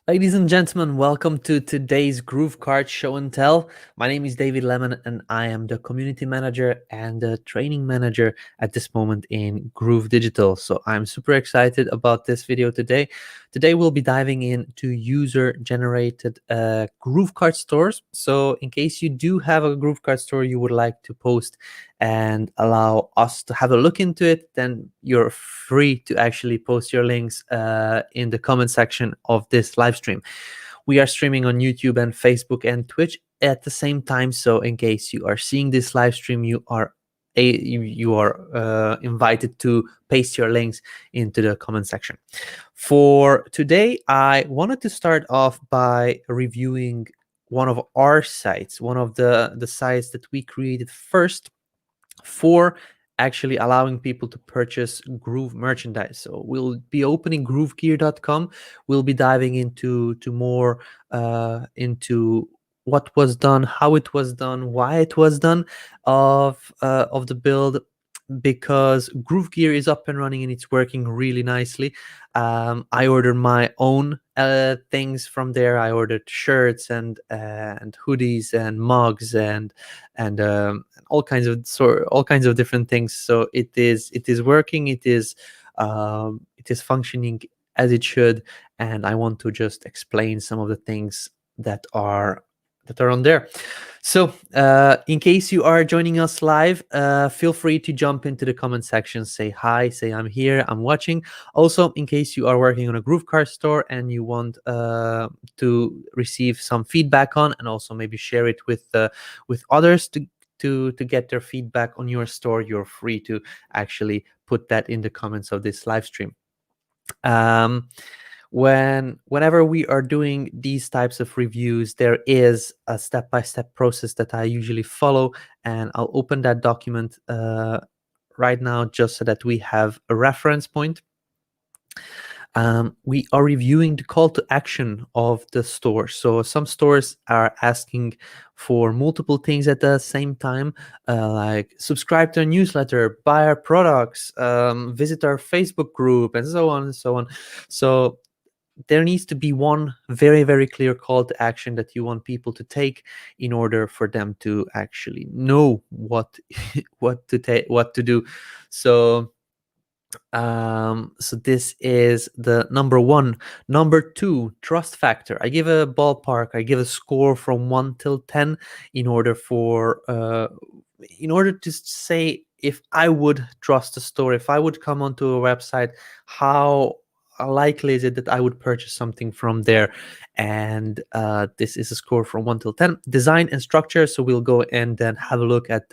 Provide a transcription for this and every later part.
Ladies and gentlemen, welcome to today's GrooveKart show and tell. My name is David Lemon and I am the community manager and the training manager at this moment in Groove Digital. So I'm super excited about this video today. Today we'll be diving into user-generated GrooveKart stores. So in case you do have a GrooveKart store you would like to post and allow us to have a look into it, then you're free to actually post your links in the comment section of this live stream. We are streaming on YouTube and Facebook and Twitch at the same time, so in case you are seeing this live stream, you are invited to paste your links into the comment section. For today, I wanted to start off by reviewing one of our sites, one of the sites that we created first for actually allowing people to purchase Groove merchandise. So we'll be opening groovegear.com. We'll be diving into more into what was done, how it was done, why it was done of the build, because Groove Gear is up and running and it's working really nicely. I ordered my own things from there. I ordered shirts and hoodies and mugs and all kinds of different things. So it is working. It is functioning as it should, and I want to just explain some of the things that are on there. So in case you are joining us live, feel free to jump into the comment section, say hi, say I'm here, I'm watching. Also, in case you are working on a GrooveKart store and you want to receive some feedback on, and also maybe share it with others to get their feedback on your store, you're free to actually put that in the comments of this live stream. Whenever we are doing these types of reviews, there is a step-by-step process that I usually follow, and I'll open that document right now just so that we have a reference point. We are reviewing the call to action of the store. So some stores are asking for multiple things at the same time, like subscribe to our newsletter, buy our products, visit our Facebook group, and so on and so on. So there needs to be one very, very clear call to action that you want people to take in order for them to actually know what what to do. So so this is the number one. Number two, trust factor. I give a ballpark. I give a score from 1 till 10 in order to say if I would trust a store, if I would come onto a website, how likely is it that I would purchase something from there. And this is a score from 1 till 10. Design and structure. So we'll go and then have a look at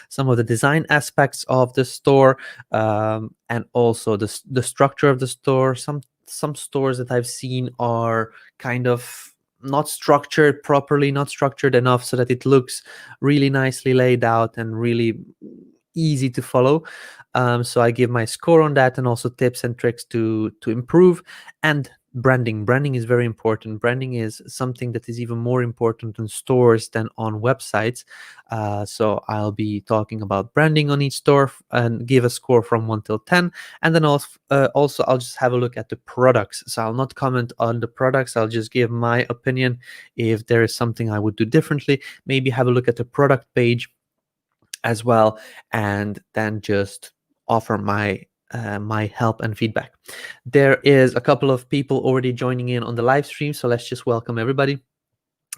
some of the design aspects of the store, and also the structure of the store. Some stores that I've seen are kind of not structured properly, not structured enough so that it looks really nicely laid out and really easy to follow. So I give my score on that, and also tips and tricks to improve. And branding is very important. Branding is something that is even more important in stores than on websites. So I'll be talking about branding on each store and give a score from 1 till 10. And then also I'll just have a look at the products. So I'll not comment on the products. I'll just give my opinion. If there is something I would do differently, maybe have a look at the product page as well, and then just offer my my help and feedback. There is a couple of people already joining in on the live stream, so let's just welcome everybody.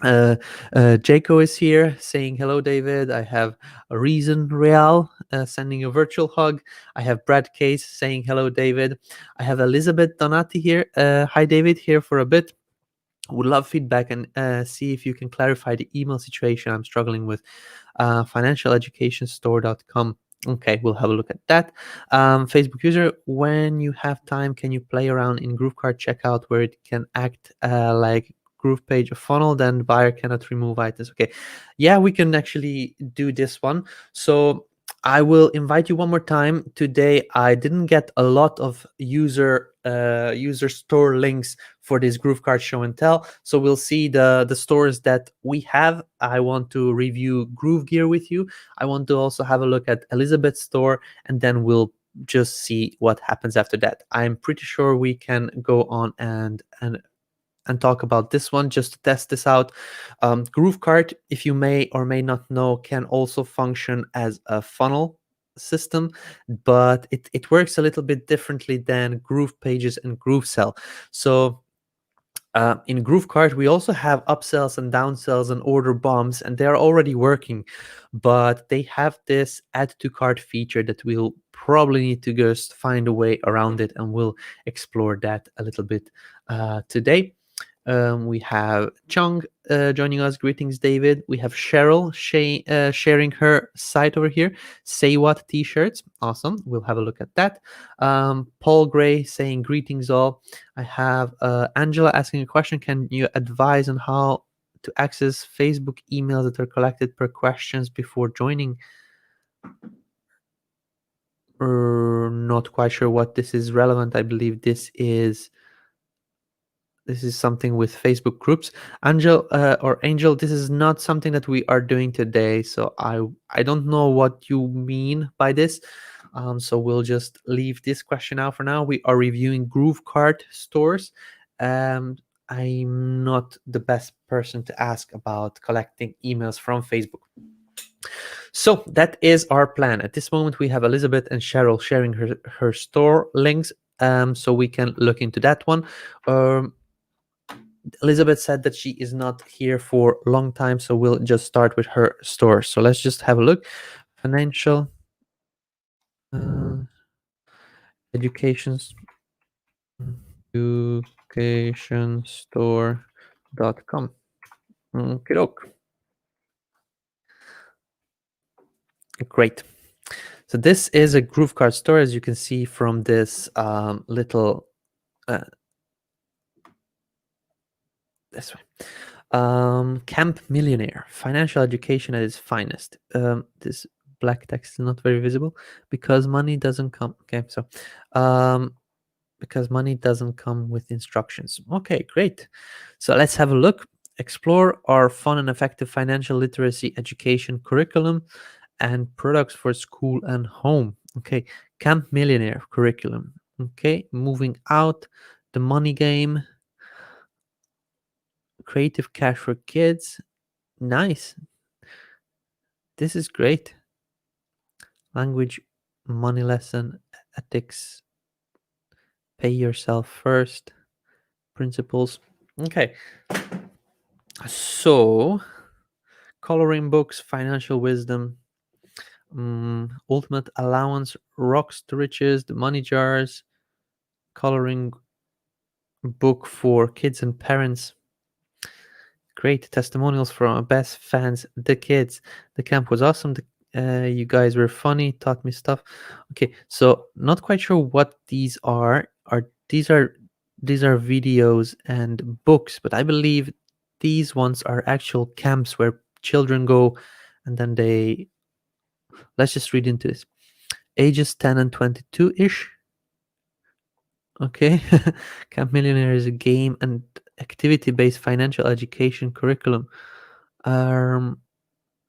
Jaco is here saying hello, David. I have a Reason Real sending a virtual hug. I have Brad Case saying hello, David. I have Elizabeth Donati here. Hi, David, here for a bit. Would love feedback and see if you can clarify the email situation I'm struggling with. Financialeducationstore.com. Okay, we'll have a look at that. Facebook user, when you have time, can you play around in GrooveKart checkout where it can act like Groove page a funnel, then buyer cannot remove items? Okay, yeah, we can actually do this one. So I will invite you one more time. Today I didn't get a lot of user store links for this GrooveKart show and tell, so we'll see the stores that we have. I want to review Groove Gear with you. I want to also have a look at Elizabeth's store, and then we'll just see what happens after that. I'm pretty sure we can go on and and talk about this one just to test this out. GrooveKart, if you may or may not know, can also function as a funnel system, but it works a little bit differently than Groove Pages and GrooveSell. So in GrooveKart, we also have upsells and downsells and order bombs, and they're already working, but they have this add to cart feature that we'll probably need to just find a way around it, and we'll explore that a little bit today. We have Chung joining us. Greetings, David. We have Cheryl sharing her site over here. Say What t-shirts. Awesome. We'll have a look at that. Paul Gray saying greetings all. I have Angela asking a question. Can you advise on how to access Facebook emails that are collected per questions before joining? Not quite sure what this is relevant. I believe this is something with Facebook groups. Angel, this is not something that we are doing today. So I don't know what you mean by this. So we'll just leave this question out for now. We are reviewing GrooveKart stores. I'm not the best person to ask about collecting emails from Facebook. So that is our plan. At this moment, we have Elizabeth and Cheryl sharing her store links. So we can look into that one. Elizabeth said that she is not here for a long time, so we'll just start with her store. So let's just have a look. Financial education store.com. Okay, great. So this is a GrooveKart store, as you can see from this little this way. Camp Millionaire, financial education at its finest. This black text is not very visible because money doesn't come. Okay, so because money doesn't come with instructions. Okay, great. So let's have a look. Explore our fun and effective financial literacy education curriculum and products for school and home. Okay, Camp Millionaire curriculum. Okay, moving out, the money game, creative cash for kids. Nice. This is great. Language, money lesson, ethics, pay yourself first, principles. Okay. So, coloring books, financial wisdom, ultimate allowance, rocks to riches, the money jars, coloring book for kids and parents. Great testimonials from our best fans, the kids. The camp was awesome. You guys were funny, taught me stuff. Okay, so not quite sure what these are. These are videos and books, but I believe these ones are actual camps where children go, and then let's just read into this. Ages 10 and 22-ish. Okay. Camp Millionaire is a game and activity-based financial education curriculum.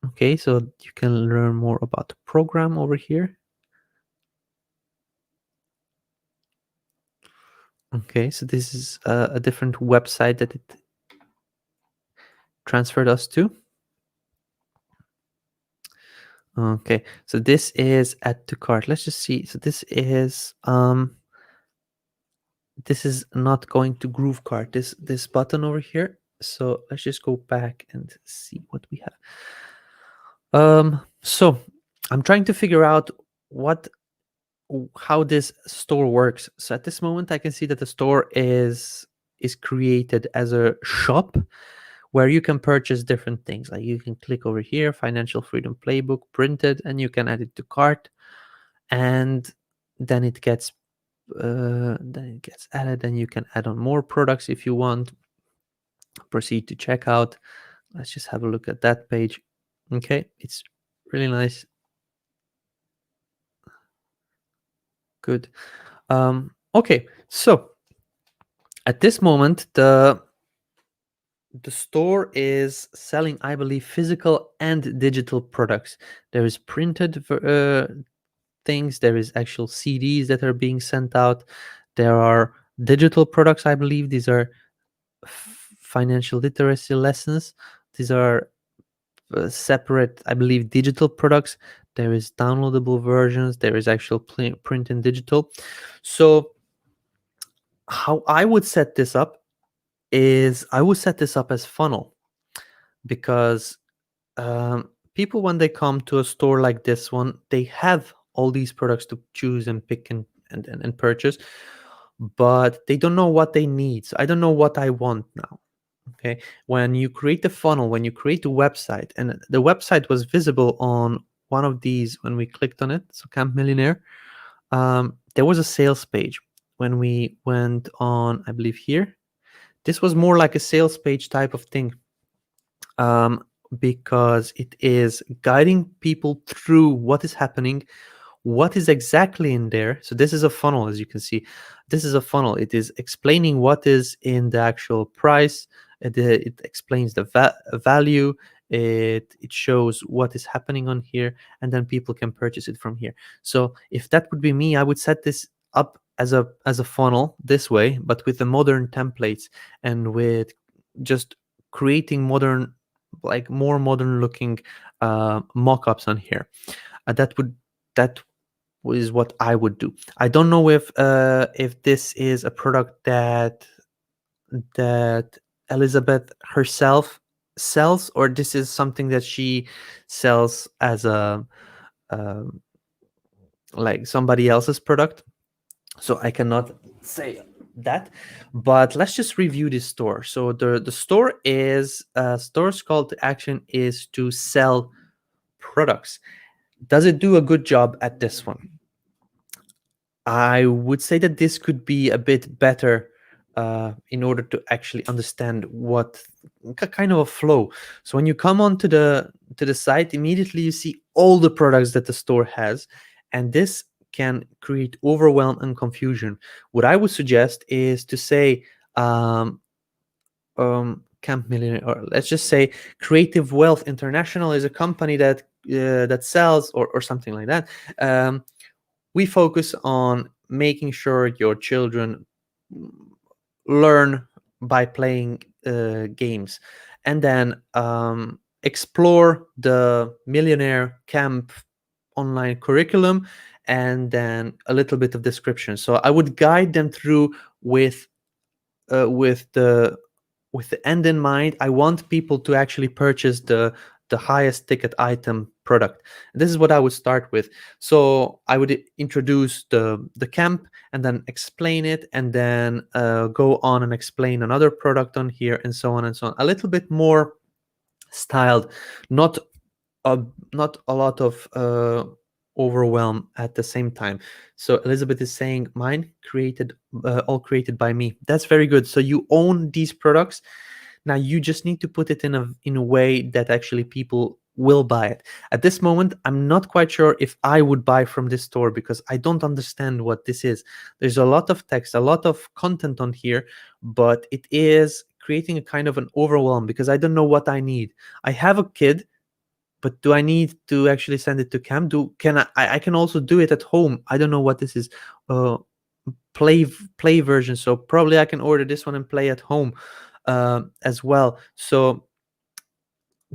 Okay, so you can learn more about the program over here. Okay, so this is a different website that it transferred us to. Okay, so this is add to cart. Let's just see. So this is not going to GrooveKart. This button over here. So let's just go back and see what we have. So I'm trying to figure out how this store works. So at this moment, I can see that the store is created as a shop where you can purchase different things. Like you can click over here, Financial Freedom Playbook printed, and you can add it to cart, and then it gets added, and you can add on more products if you want. Proceed to checkout. Let's just have a look at that page. Okay, it's really nice. Good. Okay, so at this moment, the store is selling, I believe, physical and digital products. There is printed things. There is actual CDs that are being sent out. There are digital products, I believe. These are financial literacy lessons. These are separate, I believe, digital products. There is downloadable versions. There is actual print and digital. So how I would set this up is I would set this up as funnel, because people, when they come to a store like this one, they have all these products to choose and pick and purchase, but they don't know what they need. So I don't know what I want now. Okay, when you create the funnel, when you create the website, and the website was visible on one of these when we clicked on it, so Camp Millionaire, there was a sales page. When we went on, I believe here, this was more like a sales page type of thing, because it is guiding people through what is happening, what is exactly in there. So this is a funnel, as you can see. This is a funnel. It is explaining what is in the actual price. It explains the value. It shows what is happening on here, and then people can purchase it from here. So if that would be me, I would set this up as a funnel this way, but with the modern templates and with just creating modern, like more modern looking mock-ups on here. That is what I would do. I don't know if this is a product that Elizabeth herself sells, or this is something that she sells as a like somebody else's product. So I cannot say that, but let's just review this store. So the store is store's call to action is to sell products. Does it do a good job at this one? I would say that this could be a bit better in order to actually understand what kind of a flow. So when you come onto the site, immediately you see all the products that the store has, and this can create overwhelm and confusion. What I would suggest is to say Camp Millionaire, or let's just say Creative Wealth International is a company that sells, or something like that. We focus on making sure your children learn by playing games, and then explore the Millionaire Camp online curriculum, and then a little bit of description. So I would guide them through with uh, with the with the end in mind. I want people to actually purchase the highest ticket item product. This is what I would start with. So I would introduce the camp, and then explain it, and then go on and explain another product on here, and so on and so on. A little bit more styled, not a not a lot of overwhelm at the same time. So Elizabeth is saying mine created, all created by me. That's very good. So you own these products. Now you just need to put it in a way that actually people will buy it. At this moment, I'm not quite sure if I would buy from this store, because I don't understand what this is. There's a lot of text, a lot of content on here, but it is creating a kind of an overwhelm, because I don't know what I need. I have a kid, but do I need to actually send it to camp? I can also do it at home. I don't know what this is. Uh, play version. So probably I can order this one and play at home as well. So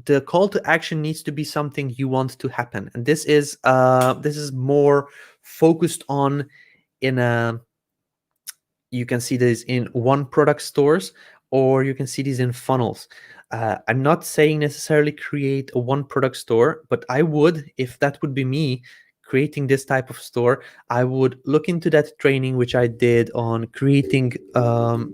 the call to action needs to be something you want to happen, and this is more focused on in a. You can see this in one product stores, or you can see these in funnels. I'm not saying necessarily create a one product store, but I would, if that would be me creating this type of store, I would look into that training which I did on creating a,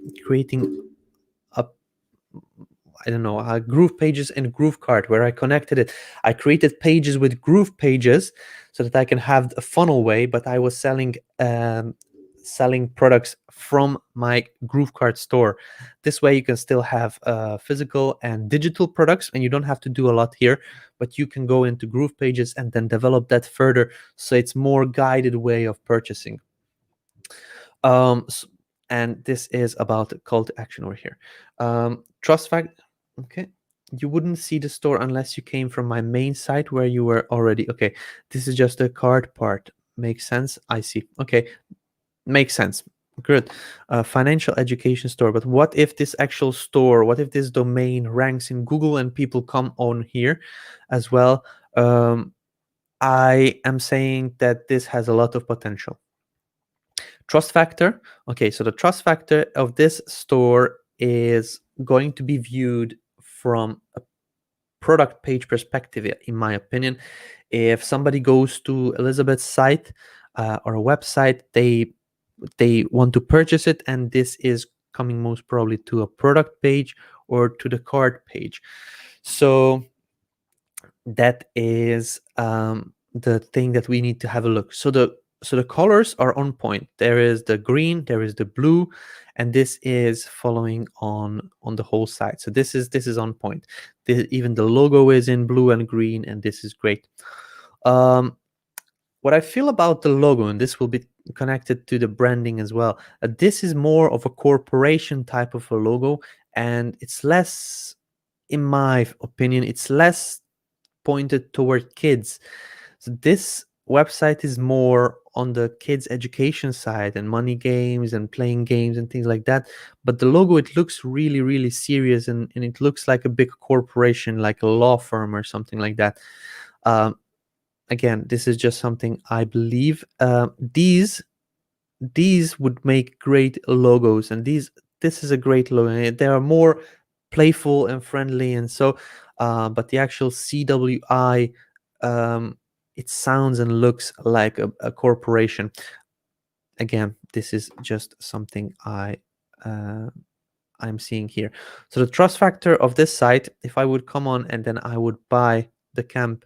I don't know, Groove Pages and GrooveKart, where I connected it. I created pages with Groove Pages so that I can have a funnel way, but I was selling products from my GrooveKart store. This way you can still have physical and digital products, and you don't have to do a lot here, but you can go into Groove Pages and then develop that further, so it's more guided way of purchasing. And this is about call to action over here. Trust fact. Okay. You wouldn't see the store unless you came from my main site where you were already. Okay. This is just the card part. Makes sense. I see. Okay. Makes sense. Good. Financial education store. But what if this actual store, what if this domain ranks in Google and people come on here as well? Um, I am saying that this has a lot of potential. Trust factor. Okay, so the trust factor of this store is going to be viewed from a product page perspective, in my opinion. If somebody goes to Elizabeth's site or a website, they want to purchase it, and this is coming most probably to a product page or to the cart page. So that is the thing that we need to have a look. So the colors are on point. There is the green, there is the blue, and this is following on the whole side. So this is on point. Even the logo is in blue and green, and this is great. What I feel about the logo, and this will be connected to the branding as well, this is more of a corporation type of a logo, and it's less, in my opinion, it's less pointed toward kids. So this website is more on the kids education side and money games and playing games and things like that. But the logo, it looks really, really serious, and it looks like a big corporation, like a law firm or something like that. Um, Again, this is just something I believe. These would make great logos, and this is a great logo. They are more playful and friendly, and so but the actual CWI, it sounds and looks like a corporation. Again, this is just something I'm seeing here. So the trust factor of this site, if I would come on and then I would buy the camp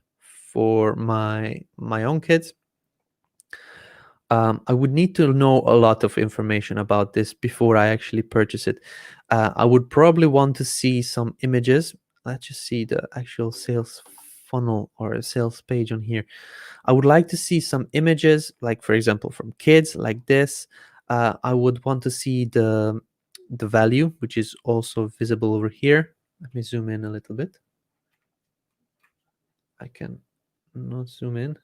for my own kids, I would need to know a lot of information about this before I actually purchase it. I would probably want to see some images. Let's just see the actual sales funnel or a sales page on here. I would like to see some images, like for example from kids, like this. I would want to see the value, which is also visible over here. Let me zoom in a little bit. I can not zoom in.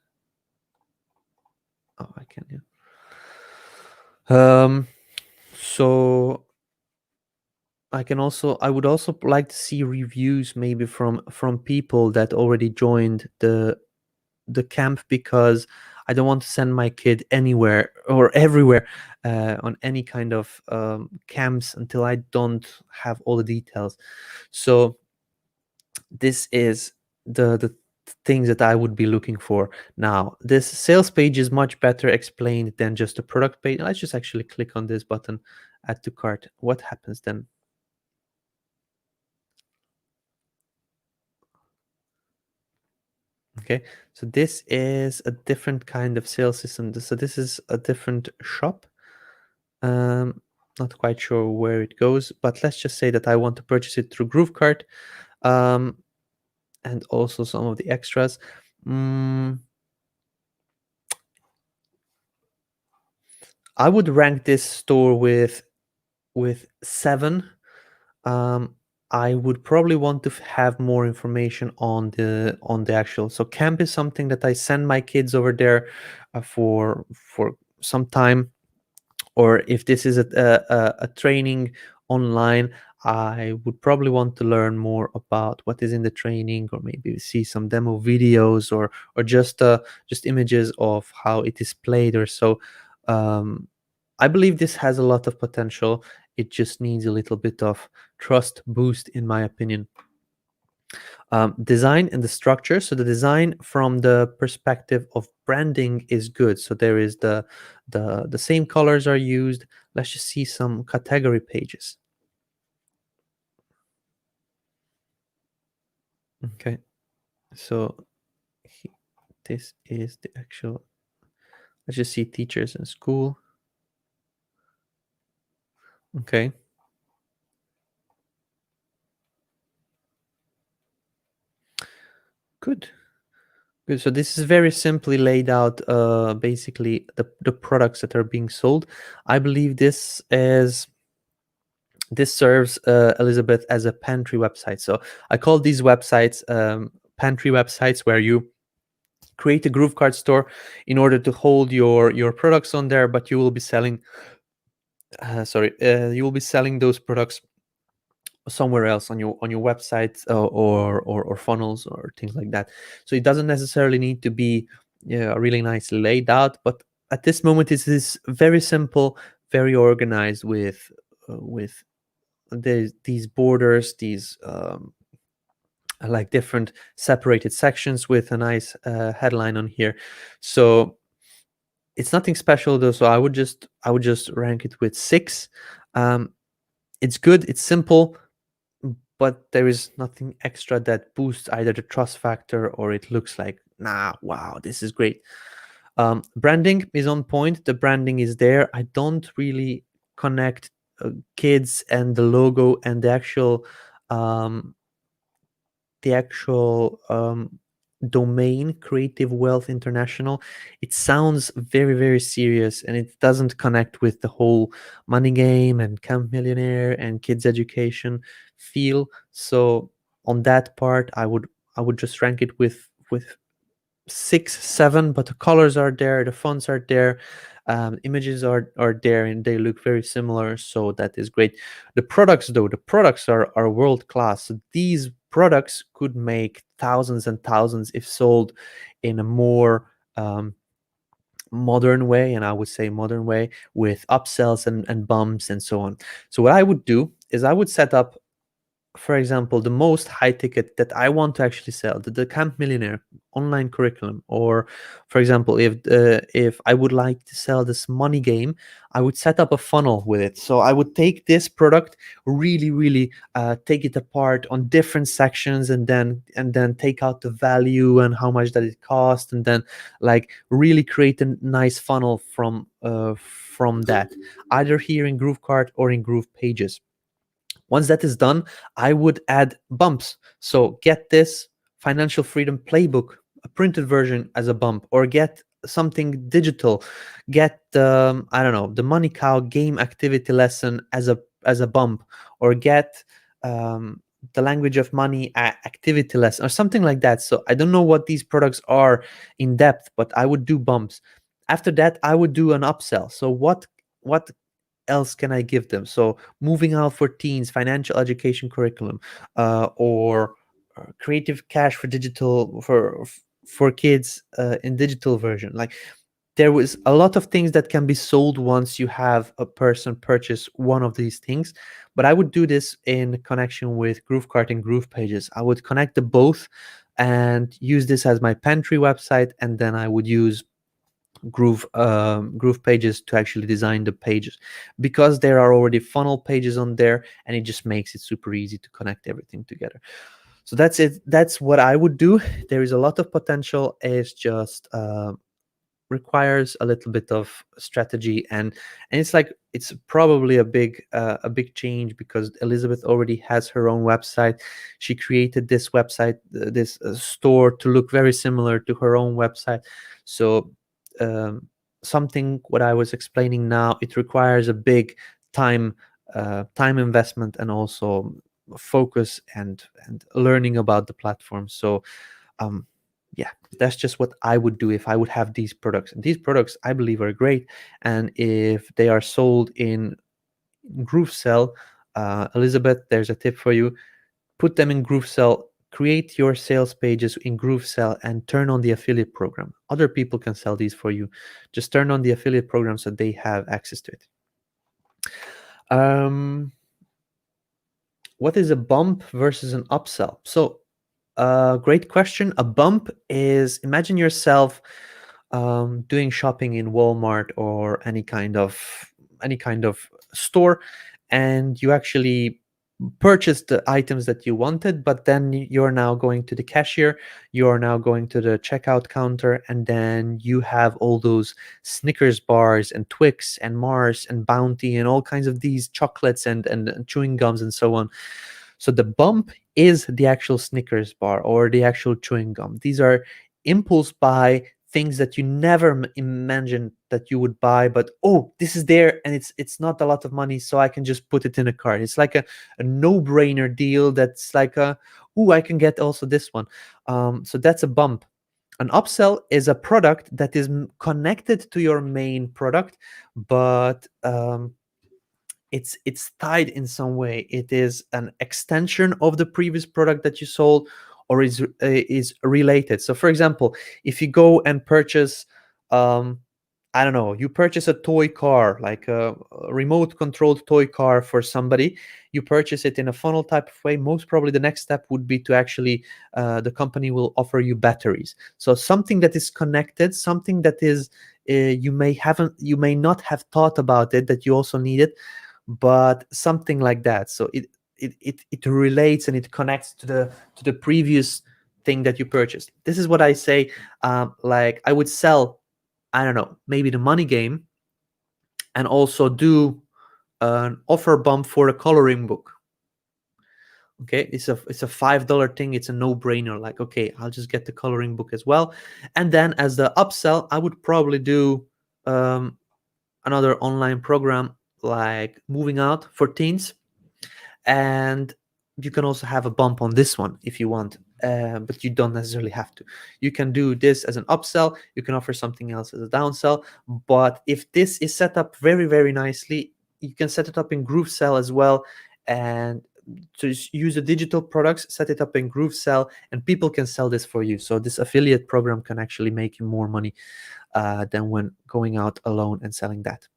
Oh, I can, yeah. So I would also like to see reviews maybe from people that already joined the camp, because I don't want to send my kid anywhere or everywhere on any kind of camps until I don't have all the details. So this is the things that I would be looking for. Now, this sales page is much better explained than just a product page. Let's just actually click on this button, add to cart. What happens then? Okay, so this is a different kind of sales system. So this is a different shop. Not quite sure where it goes, but let's just say that I want to purchase it through GrooveKart, and also some of the extras. I would rank this store with 7. I would probably want to have more information on the actual. So camp is something that I send my kids over there for some time, or if this is a training online, I would probably want to learn more about what is in the training, or maybe see some demo videos, or just images of how it is played or so. um, I believe this has a lot of potential. It just needs a little bit of trust boost, in my opinion. Design and the structure. So the design from the perspective of branding is good. So there is the same colors are used. Let's just see some category pages. Okay, so this is the actual. Let's just see teachers and school. Okay. Good. Good. So this is very simply laid out, basically the products that are being sold. I believe this serves Elizabeth as a pantry website. So I call these websites pantry websites, where you create a GrooveKart store in order to hold your products on there, but you will be selling you will be selling those products somewhere else on your website, or funnels or things like that. So it doesn't necessarily need to be, yeah, really nicely laid out, but at this moment it is very simple, very organized, with these borders, these like different separated sections with a nice headline on here. So it's nothing special though, so I would just rank it with 6. It's good, it's simple, but there is nothing extra that boosts either the trust factor or it looks like, nah, wow, this is great. Branding is on point. The branding is there. I don't really connect kids and the logo and um, the actual domain, Creative Wealth International. It sounds very, very serious, and it doesn't connect with the whole money game and Camp Millionaire and kids education feel. So on that part, I would just rank it with 6, 7. But the colors are there, the fonts are there, images are there, and they look very similar. So that is great. The products, though, the products are world class. So these products could make thousands and thousands if sold in a more modern way, and I would say modern way, with upsells and bumps and so on. So what I would do is I would set up, for example, the most high ticket that I want to actually sell, the Camp Millionaire online curriculum, or for example, if I would like to sell this money game, I would set up a funnel with it. So I would take this product, really, really take it apart on different sections, and then take out the value and how much that it cost, and then like really create a nice funnel from that, either here in GrooveKart or in Groove Pages. Once that is done, I would add bumps. So get this financial freedom playbook, a printed version, as a bump, or get something digital. Get I don't know, the Money Cow game activity lesson as a bump, or get the language of money activity lesson, or something like that. So I don't know what these products are in depth, but I would do bumps. After that, I would do an upsell. So what else can I give them? So moving out for teens, financial education curriculum, or creative cash for digital for kids in digital version. Like there was a lot of things that can be sold once you have a person purchase one of these things. But I would do this in connection with GrooveKart and Groove Pages. I would connect the both and use this as my pantry website, and then I would use Groove Pages to actually design the pages, because there are already funnel pages on there, and it just makes it super easy to connect everything together. So that's it. That's what I would do. There is a lot of potential. It's just requires a little bit of strategy, and it's like it's probably a big change, because Elizabeth already has her own website. She created this website, this store, to look very similar to her own website. So um, something what I was explaining now, it requires a big time time investment, and also focus and learning about the platform. So um yeah, that's just what I would do if I would have these products. And these products, I believe, are great. And if they are sold in GrooveSell, Elizabeth, there's a tip for you. Put them in GrooveSell, create your sales pages in GrooveSell, and turn on the affiliate program. Other people can sell these for you. Just turn on the affiliate program so they have access to it. um what is a bump versus an upsell? So great question. A bump is, imagine yourself doing shopping in Walmart or any kind of store, and you actually purchased the items that you wanted, but then you're now going to the cashier, you're now going to the checkout counter, and then you have all those Snickers bars and Twix and Mars and Bounty and all kinds of these chocolates and chewing gums and so on. So the bump is the actual Snickers bar or the actual chewing gum. These are impulse buy things that you never imagined that you would buy, but oh, this is there, and it's not a lot of money, so I can just put it in a cart. It's like a no-brainer deal. That's like oh, I can get also this one. So that's a bump. An upsell is a product that is connected to your main product, but it's tied in some way. It is an extension of the previous product that you sold, or is related. So for example, if you go and purchase, I don't know, you purchase a toy car, like a remote controlled toy car for somebody. You purchase it in a funnel type of way. Most probably the next step would be to actually, the company will offer you batteries. So something that is connected, something that is, you may not have thought about it, that you also need it, but something like that. So it relates and it connects to the previous thing that you purchased. This is what I say. Like I would sell, I don't know, maybe the money game, and also do an offer bump for a coloring book. Okay, it's a $5 thing. It's a no-brainer. Like, okay, I'll just get the coloring book as well. And then as the upsell, I would probably do another online program like Moving Out for teens, and you can also have a bump on this one if you want, but you don't necessarily have to. You can do this as an upsell, you can offer something else as a downsell, but if this is set up very, very nicely, you can set it up in GrooveSell as well, and to use the digital products, set it up in GrooveSell, and people can sell this for you. So this affiliate program can actually make you more money than when going out alone and selling that.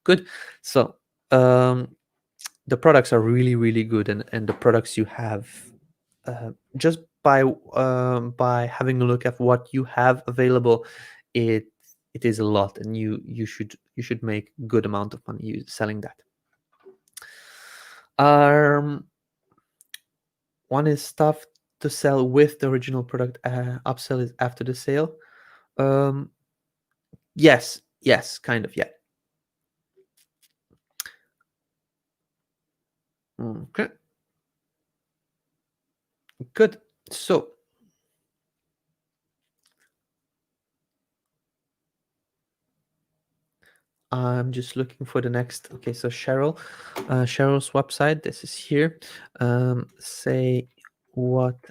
Good. So the products are really, really good, and the products you have, just by having a look at what you have available, it is a lot, and you should make good amount of money selling that. One is stuff to sell with the original product. Upsell is after the sale. Yes, kind of, yeah. Okay, good. So I'm just looking for the next. Okay, so Cheryl's website. This is here. Say what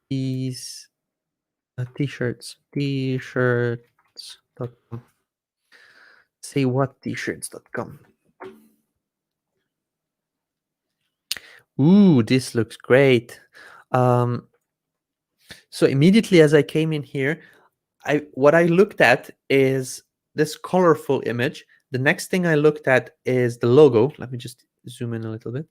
these t-shirts.com. Say what t-shirts.com. Ooh, this looks great. So immediately as I came in here, what I looked at is this colorful image. The next thing I looked at is the logo. Let me just zoom in a little bit.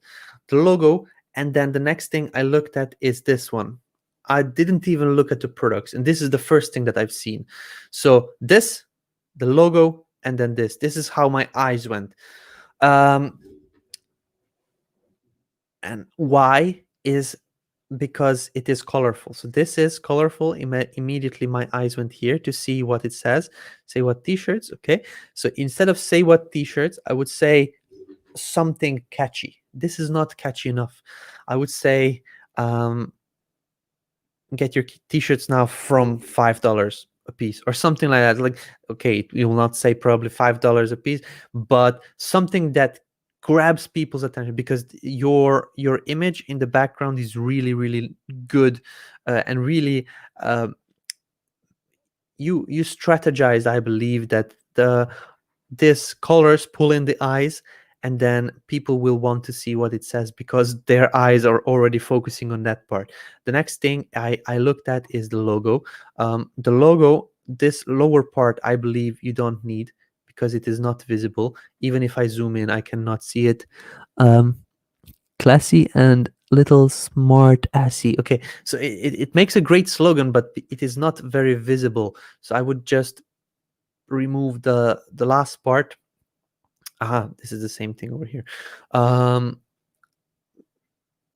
The logo, and then the next thing I looked at is this one. I didn't even look at the products, and this is the first thing that I've seen. So this, the logo, and then this. This is how my eyes went. And why is because it is colorful. So this is colorful. Immediately my eyes went here to see what it says. Say what t-shirts. Okay, so instead of say what t-shirts, I would say something catchy. This is not catchy enough. I would say, get your t-shirts now from $5 a piece, or something like that. Like, okay, you will not say probably $5 a piece, but something that grabs people's attention, because your image in the background is really, really good, and really, you strategize, I believe, that this colors pull in the eyes, and then people will want to see what it says because their eyes are already focusing on that part. The next thing I looked at is the logo. The logo, this lower part, I believe you don't need, because it is not visible. Even if I zoom in, I cannot see it. Classy and little smart assy. Okay, so it makes a great slogan, but it is not very visible. So I would just remove the last part. This is the same thing over here.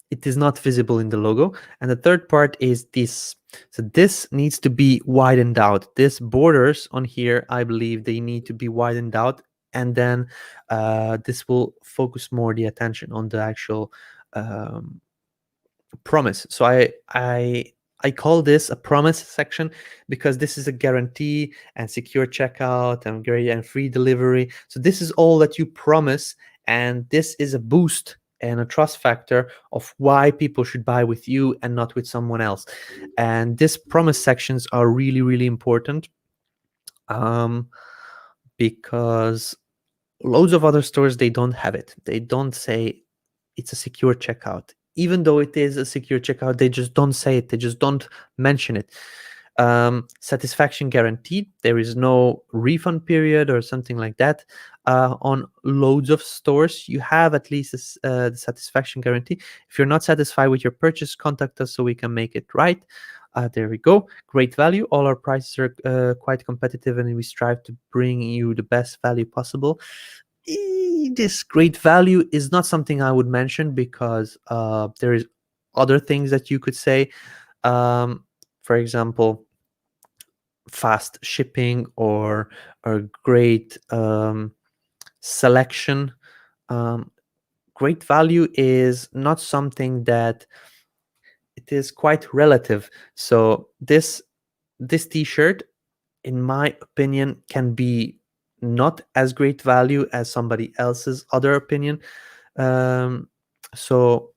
It is not visible in the logo. And the third part is this. So this needs to be widened out. This borders on here, I believe they need to be widened out, and then this will focus more the attention on the actual promise. So I call this a promise section, because this is a guarantee and secure checkout and free delivery. So this is all that you promise, and this is a boost and a trust factor of why people should buy with you and not with someone else. And these promise sections are really, really important, because Loads of other stores, they don't have it. They don't say it's a secure checkout. Even though it is a secure checkout, they just don't say it. They just don't mention it. Satisfaction guaranteed. There is no refund period or something like that. On loads of stores, you have at least the satisfaction guarantee. If you're not satisfied with your purchase, contact us so we can make it right. There we go. Great value. All our prices are quite competitive, and we strive to bring you the best value possible. This great value is not something I would mention because there is other things that you could say. For example, fast shipping or great selection. Um, Great value is not something that, it is quite relative. So this t-shirt, in my opinion, can be not as great value as somebody else's other opinion. Um, so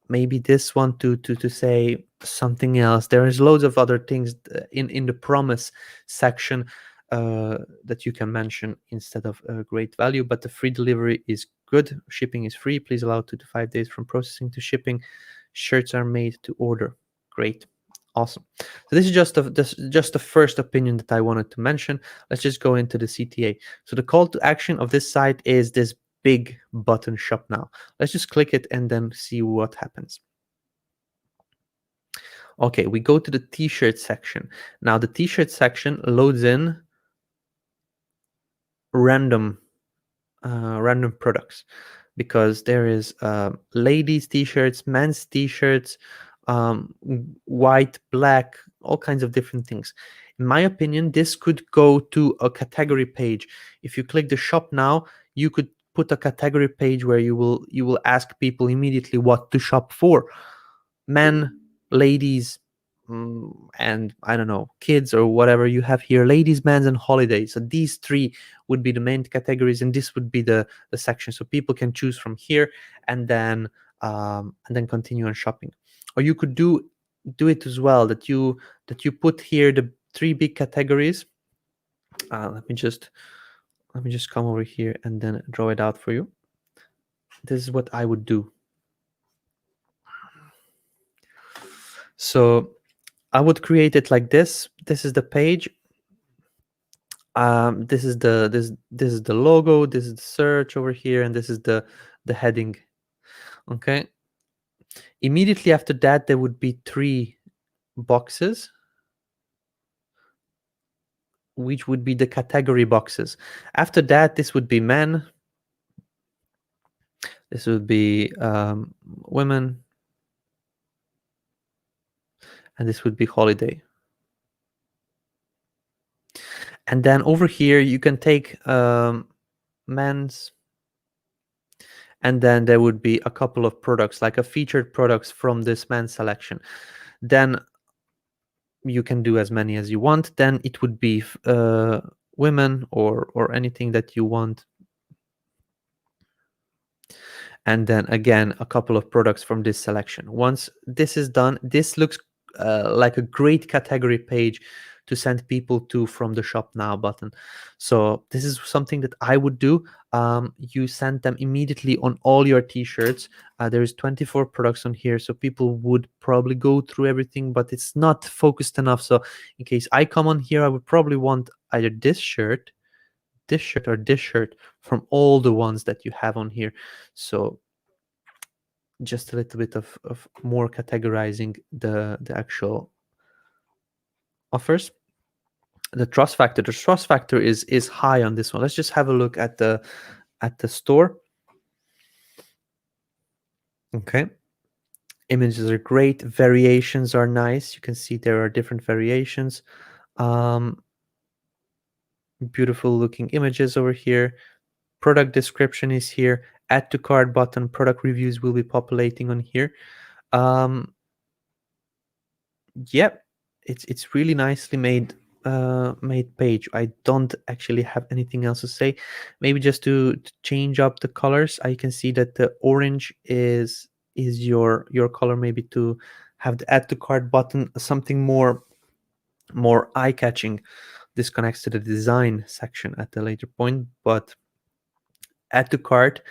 maybe this one to say something else. There is loads of other things in the promise section that you can mention instead of great value, but the free delivery is good. Shipping is free. Please allow 2 to 5 days from processing to shipping. Shirts are made to order. Great. Awesome. So this is just the first opinion that I wanted to mention. Let's just go into the CTA. So the call to action of this site is this big button, shop now. Let's just click it and then see what happens. Okay, we go to the t-shirt section. Now the t-shirt section loads in random products, because there is ladies t-shirts, men's t-shirts, white, black, all kinds of different things. In my opinion, this could go to a category page. If you click the shop now, you could put a category page where you will ask people immediately what to shop for. Men, ladies, and I don't know, kids or whatever you have here, ladies, men's, and holidays. So these three would be the main categories, and this would be the section. So people can choose from here and then continue on shopping. Or you could do it as well, that you put here the three big categories. Let me just come over here and then draw it out for you. This is what I would do. So I would create it like this. This is the page. This is the logo. This is the search over here, and this is the heading. Okay. Immediately after that, there would be three boxes, which would be the category boxes. After that, this would be men. This would be women, and this would be holiday. And then over here, you can take men's, and then there would be a couple of products, like a featured products from this men's selection. Then you can do as many as you want. Then it would be women or anything that you want. And then again, a couple of products from this selection. Once this is done, this looks like a great category page to send people to from the shop now button. So this is something that I would do. You send them immediately on all your t-shirts. There's 24 products on here, so people would probably go through everything, but it's not focused enough. So in case I come on here, I would probably want either this shirt, or this shirt from all the ones that you have on here. So just a little bit of more categorizing the actual offers. The trust factor is high on this one. Let's just have a look at the store. Okay, images are great, variations are nice. You can see there are different variations. Beautiful looking images over here. Product description is here. Add to cart button. Product reviews will be populating on here. Yep, it's really nicely made page. I don't actually have anything else to say. Maybe just to change up the colors. I can see that the orange is your color. Maybe to have the add to cart button something more eye-catching. This connects to the design section at a later point, but add to cart.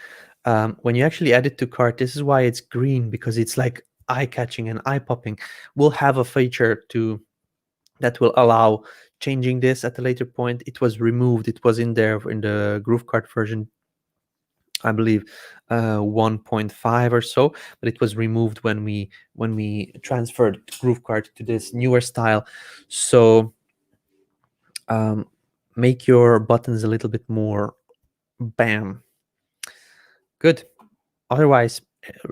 When you actually add it to cart, this is why it's green, because it's like eye-catching and eye-popping. We'll have a feature that will allow changing this at a later point. It was removed. It was in there in the GrooveKart version, I believe, 1.5 or so, but it was removed when we transferred GrooveKart to this newer style. So make your buttons a little bit more bam. Good. Otherwise,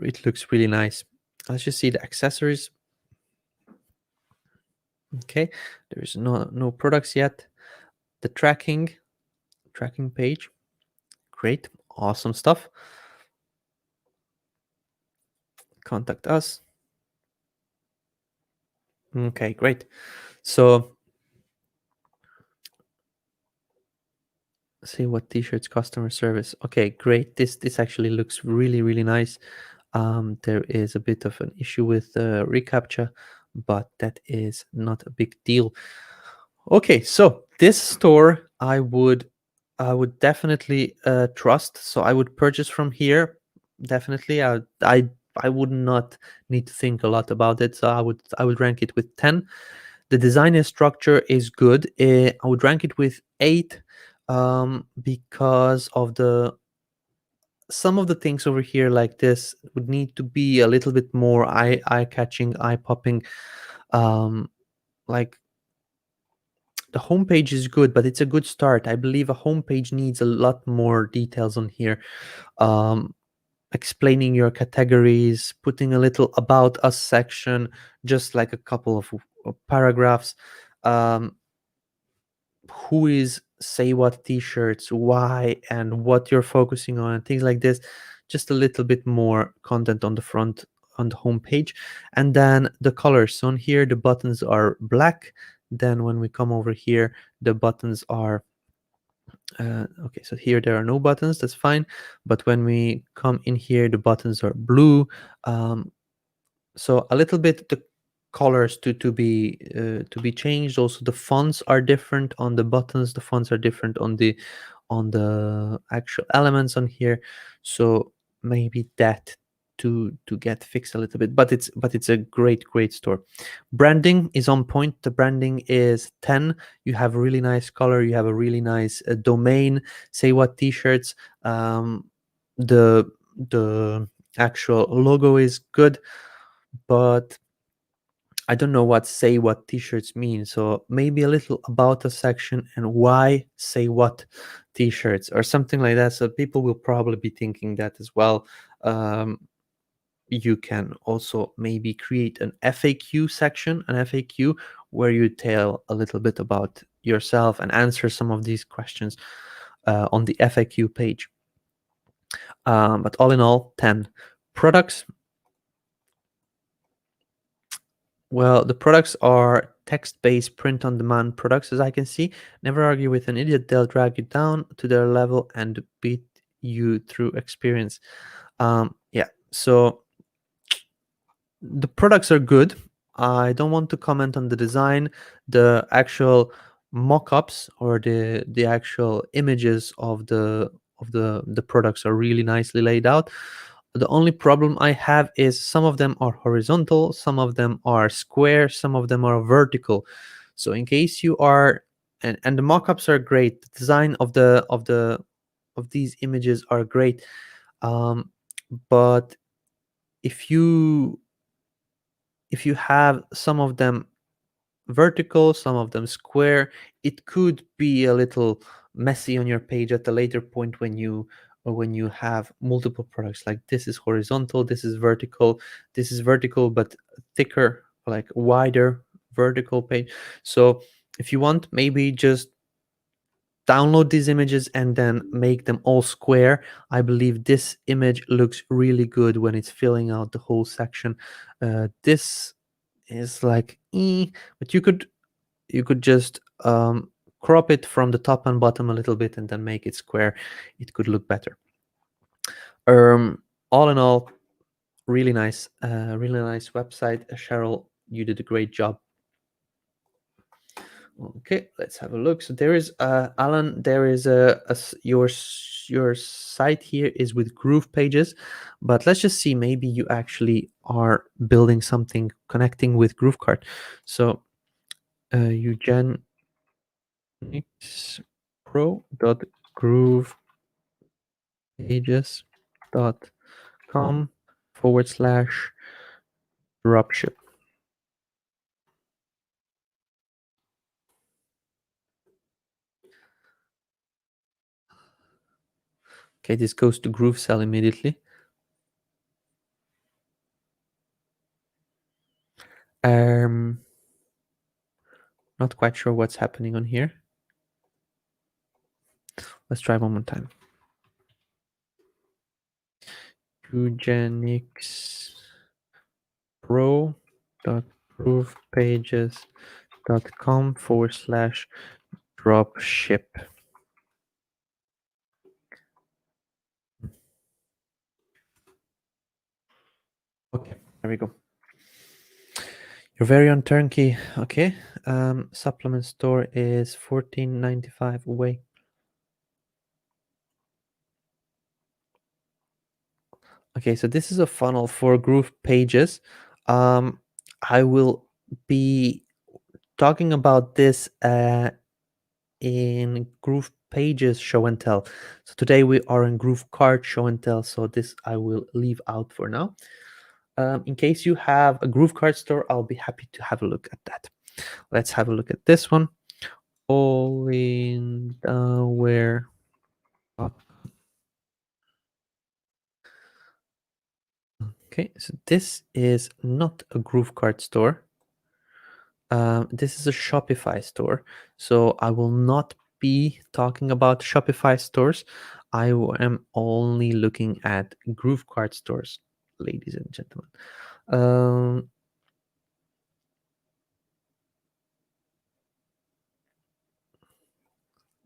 it looks really nice. Let's just see the accessories. Okay, there's no products yet. The tracking page, great, awesome stuff. Contact us. Okay, great. So see what t-shirts, customer service. Okay, great. This actually looks really nice. There is a bit of an issue with reCAPTCHA, but that is not a big deal. Okay, so this store I would definitely trust. So I would purchase from here. Definitely, I would not need to think a lot about it. So I would rank it with 10. The design and structure is good. I would rank it with 8, because of some of the things over here, like this, would need to be a little bit more eye catching, eye popping. Like, the homepage is good, but it's a good start. I believe a homepage needs a lot more details on here. Um, Explaining your categories, putting a little about us section, just like a couple of paragraphs. Um, who is say what t-shirts, why, and what you're focusing on, and things like this. Just a little bit more content on the front, on the home page. And then the colors. So on here the buttons are black. Then when we come over here, the buttons are okay, so here there are no buttons, that's fine. But when we come in here, the buttons are blue. So a little bit the colors to be changed. Also the fonts are different on the buttons, the fonts are different on the actual elements on here. So maybe that to get fixed a little bit, but it's a great store. Branding is on point. The branding is 10. You have a really nice color, you have a really nice domain. Say what t-shirts. The actual logo is good, but I don't know what say what t-shirts mean. So maybe a little about a section and why say what t-shirts or something like that. So people will probably be thinking that as well. You can also maybe create an FAQ section, an FAQ where you tell a little bit about yourself and answer some of these questions on the FAQ page. But all in all, 10. Products. Well, the products are text-based print-on-demand products, as I can see. Never argue with an idiot. They'll drag you down to their level and beat you through experience. Yeah, so the products are good. I don't want to comment on the design. The actual mock-ups or the actual images of the products are really nicely laid out. The only problem I have is some of them are horizontal, some of them are square, some of them are vertical. So in case you are, and the mock-ups are great. The design of these images are great, but if you have some of them vertical, some of them square, it could be a little messy on your page at a later point when you have multiple products. Like, this is horizontal, this is vertical but thicker, like wider vertical page. So if you want, maybe just download these images and then make them all square. I believe this image looks really good when it's filling out the whole section. This is like but you could just crop it from the top and bottom a little bit and then make it square. It could look better. All in all, really nice website. Cheryl, you did a great job. Okay, let's have a look. So there is Alan, there is your your site here is with Groove Pages, but let's just see, maybe you actually are building something connecting with GrooveKart. So eugenixpro.groovepages.com/dropship. Okay, this goes to GrooveCell immediately. Not quite sure what's happening on here. Let's try one more time. eugenixpro.groovepages.com/dropship. Okay, there we go. You're very on turnkey. Okay. Supplement store is $14.95 away. Okay, so this is a funnel for Groove Pages. I will be talking about this in Groove Pages show and tell. So today we are in GrooveKart show and tell, so this I will leave out for now. In case you have a GrooveKart store, I'll be happy to have a look at that. Let's have a look at this one. All in where. Okay, so this is not a GrooveKart store. This is a Shopify store. So I will not be talking about Shopify stores. I am only looking at GrooveKart stores, ladies and gentlemen.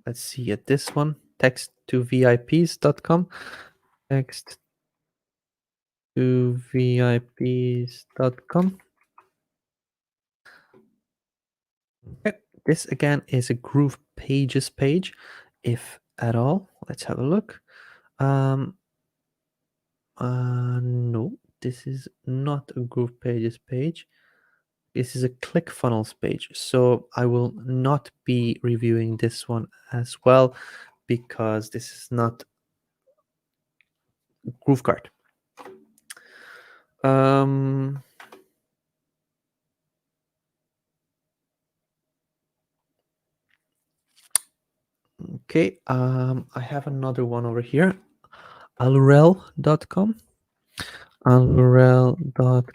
Let's see at this one, text to vips.com. Text to vips.com. Okay. This again is a Groove Pages page, if at all. Let's have a look. No, this is not a Groove Pages page. This is a ClickFunnels page. So I will not be reviewing this one as well because this is not GrooveKart. Okay, I have another one over here, alurel.com. alurel.com.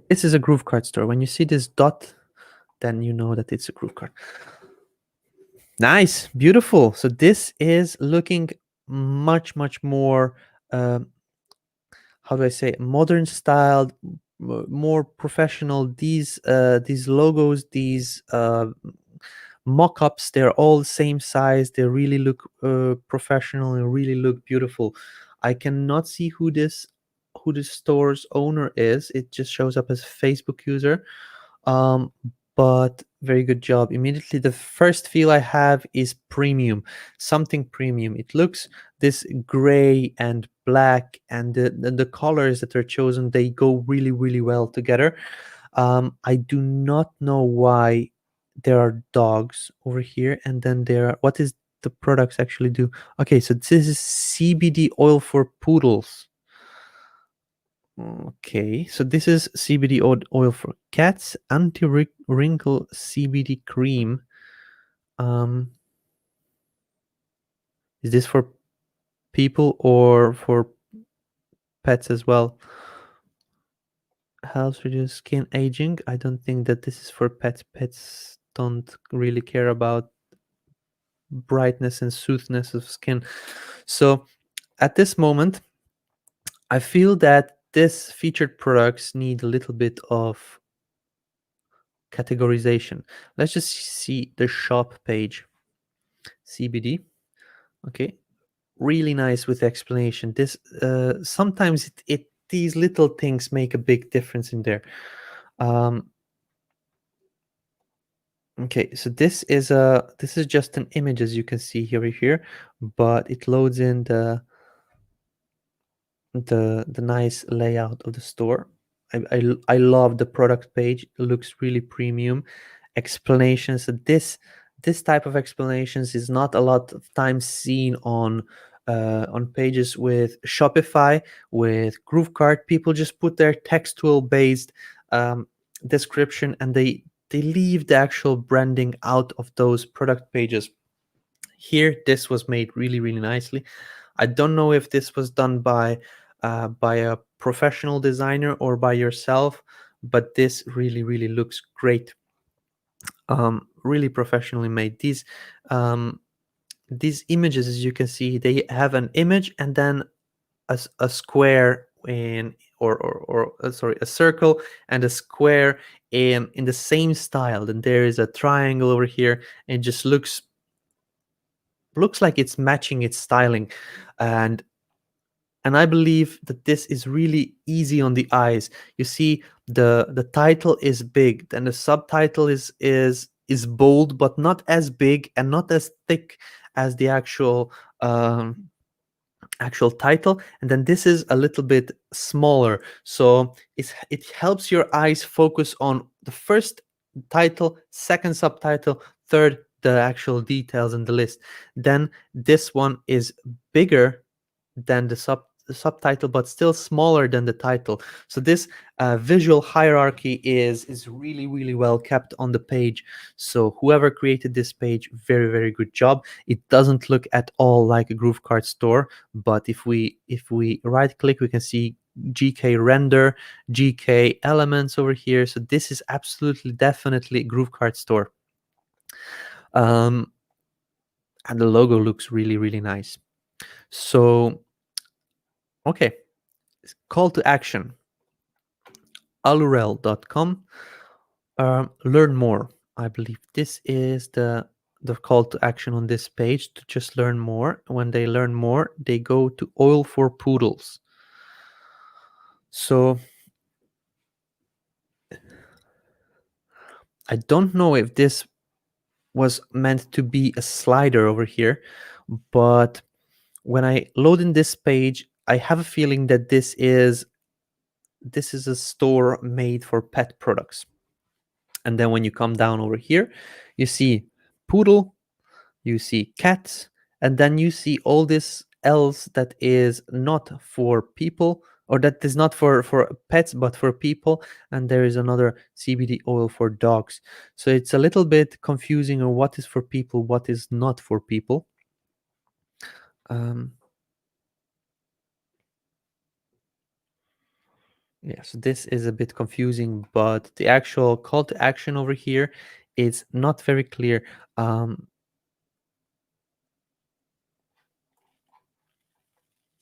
This is a GrooveKart store. When you see this dot, then you know that it's a GrooveKart. Nice, beautiful. So this is looking much more how do I say, modern styled, more professional. These logos, these mock-ups, they're all same size. They really look professional and really look beautiful. I cannot see who the store's owner is. It just shows up as Facebook user. But very good job. Immediately the first feel I have is premium, something premium. It looks this gray and black, and the colors that are chosen, they go really well together. I do not know why there are dogs over here, and then what is the products actually do? Okay, so this is CBD oil for poodles. Okay, so this is CBD oil for cats, anti-wrinkle CBD cream. Is this for people or for pets as well? Helps reduce skin aging. I don't think that this is for pets. Pets don't really care about brightness and soothness of skin. So at this moment, I feel that this featured products need a little bit of categorization. Let's just see the shop page. CBD. Okay, really nice with explanation. This sometimes these little things make a big difference in there. Okay, so this is just an image, as you can see here, but it loads in the nice layout of the store. I love the product page. It looks really premium. Explanations. So this type of explanations is not a lot of times seen on pages with Shopify, with GrooveKart. People just put their textual based um, description, and they leave the actual branding out of those product pages. Here, this was made really, really nicely. I don't know if this was done by a professional designer or by yourself, but this really, really looks great. Really professionally made. These images, as you can see, they have an image and then a square in or sorry, a circle and a square in the same style. Then there is a triangle over here, and it just looks like it's matching its styling. And I believe that this is really easy on the eyes. You see, the title is big, then the subtitle is bold, but not as big and not as thick as the um, actual title, and then this is a little bit smaller, so it helps your eyes focus on the first title, second subtitle, third the actual details in the list. Then this one is bigger than the subtitle, but still smaller than the title. So this visual hierarchy is really, really well kept on the page. So whoever created this page, very, very good job. It doesn't look at all like a GrooveKart store, but if we right click, we can see GK render, GK elements over here. So this is absolutely definitely a GrooveKart store. And the logo looks really, really nice. So okay, call to action, alurel.com. Learn more. I believe this is the call to action on this page, to just learn more. When they learn more, they go to oil for poodles. So I don't know if this was meant to be a slider over here, but when I load in this page, I have a feeling that this is a store made for pet products. And then when you come down over here, you see poodle, you see cats, and then you see all this else that is not for people, or that is not for pets but for people, and there is another CBD oil for dogs. So it's a little bit confusing on what is for people, what is not for people. um, yeah, so this is a bit confusing, but the actual call to action over here is not very clear. um,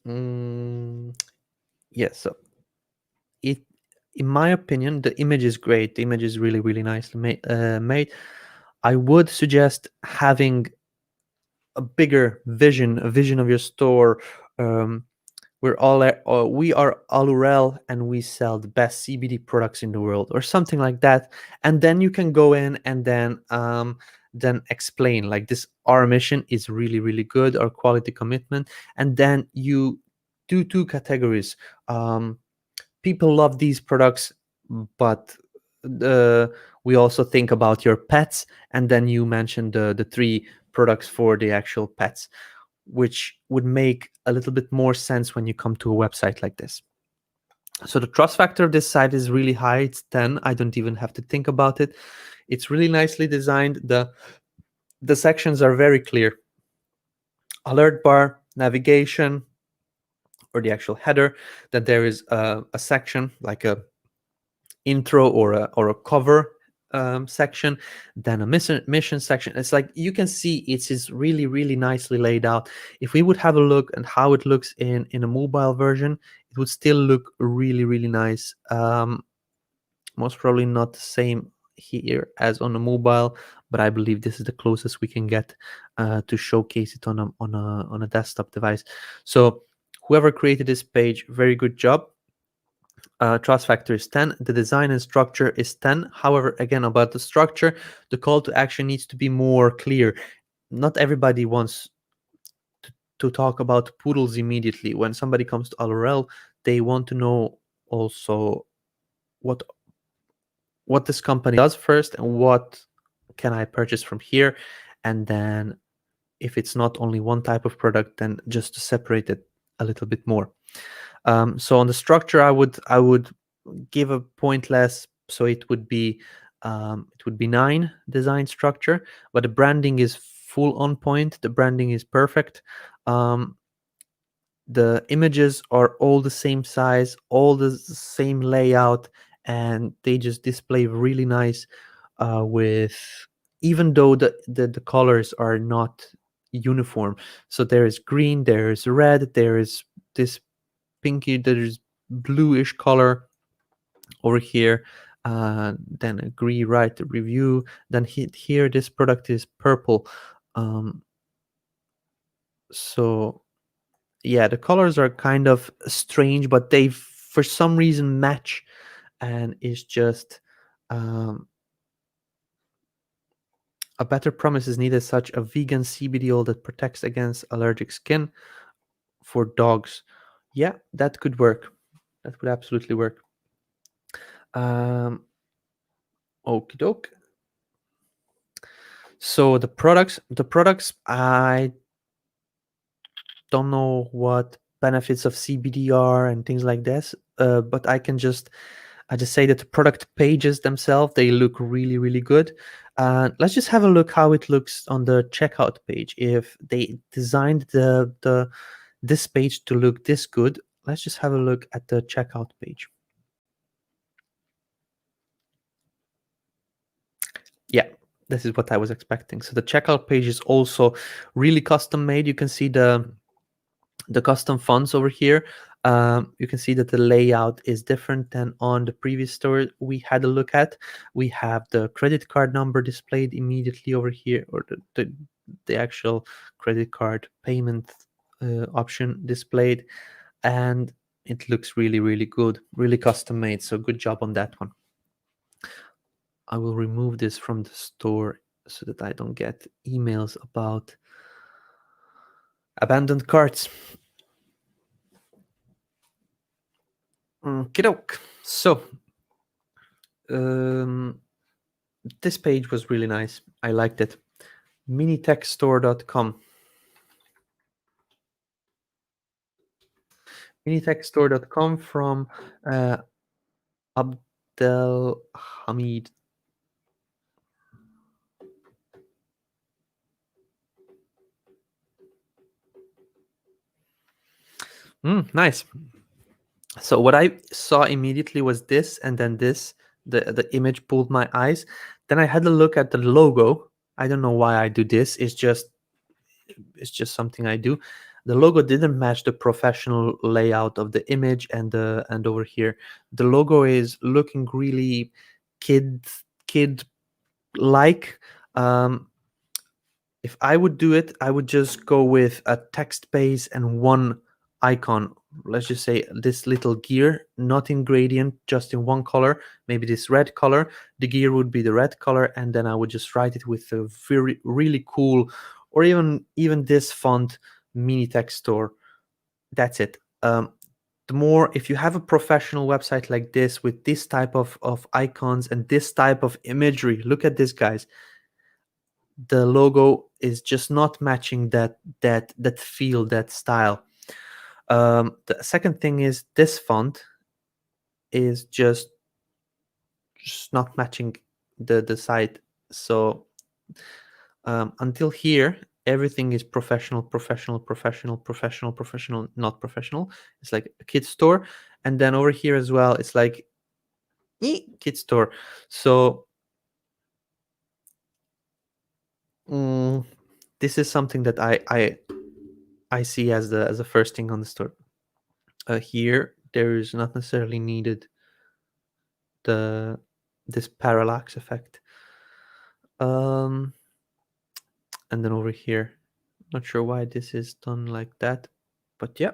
mm, yes, so it, in my opinion, the image is great. The image is really, really nicely made. I would suggest having a bigger vision, a vision of your store. um, we are Alurel and we sell the best CBD products in the world, or something like that. And then you can go in and then explain like this: our mission is really, really good, our quality commitment. And then you do two categories. People love these products, but we also think about your pets. And then you mentioned the three products for the actual pets, which would make a little bit more sense when you come to a website like this. So the trust factor of this site is really high. It's 10. I don't even have to think about it. It's really nicely designed. The sections are very clear: alert bar, navigation, or the actual header. That there is a section like a intro or a cover section, then a mission section. It's like you can see it is really, really nicely laid out. If we would have a look at how it looks in a mobile version, it would still look really, really nice. Most probably not the same here as on a mobile, but I believe this is the closest we can get to showcase it on a desktop device. So whoever created this page, very good job. trust factor is 10. The design and structure is 10. However, again, about the structure, the call to action needs to be more clear. Not everybody wants to talk about poodles immediately. When somebody comes to LRL, they want to know also what this company does first and what can I purchase from here, and then if it's not only one type of product, then just to separate it a little bit more. So on the structure, I would give a point less, so it would be 9 design structure, but the branding is full on point. The branding is perfect. The images are all the same size, all the same layout, and they just display really nice with, even though the colors are not uniform. So there is green, there is red, there is this pinky, there is bluish color over here, then agree, write the review, then hit here, this product is purple. So yeah, the colors are kind of strange, but they for some reason match, and it's just a better promise is needed, such a vegan CBD oil that protects against allergic skin for dogs. Yeah, that could work. That would absolutely work. Okie doke. So the products, I don't know what benefits of CBD are and things like this, but I just say that the product pages themselves, they look really, really good. Let's just have a look how it looks on the checkout page. If they designed this page to look this good, let's just have a look at the checkout page. Yeah, this is what I was expecting. So the checkout page is also really custom made. You can see the custom fonts over here. You can see that the layout is different than on the previous store we had a look at. We have the credit card number displayed immediately over here, or the actual credit card payment option displayed, and it looks really, really good, really custom made. So good job on that one. I will remove this from the store so that I don't get emails about abandoned carts. Kidok. So this page was really nice. I liked it. Minitechstore.com. Minitechstore.com from Abdel Hamid. Nice. So what I saw immediately was this, and then this. The image pulled my eyes. Then I had a look at the logo. I don't know why I do this. It's just something I do. The logo didn't match the professional layout of the image, and over here the logo is looking really kid like. If I would do it, I would just go with a text base and one icon. Let's just say this little gear, not in gradient, just in one color, maybe this red color. The gear would be the red color, and then I would just write it with a very, really cool, or even this font, Mini Text Store. That's it. The more, if you have a professional website like this with this type of icons and this type of imagery, look at this, guys. The logo is just not matching that feel, that style. The second thing is this font is just not matching the site. So until here, everything is professional, not professional. It's like a kid store, and then over here as well, it's like kid store. So this is something that I see as the first thing on the store. Here there is not necessarily needed this parallax effect. And then over here, not sure why this is done like that, but yeah.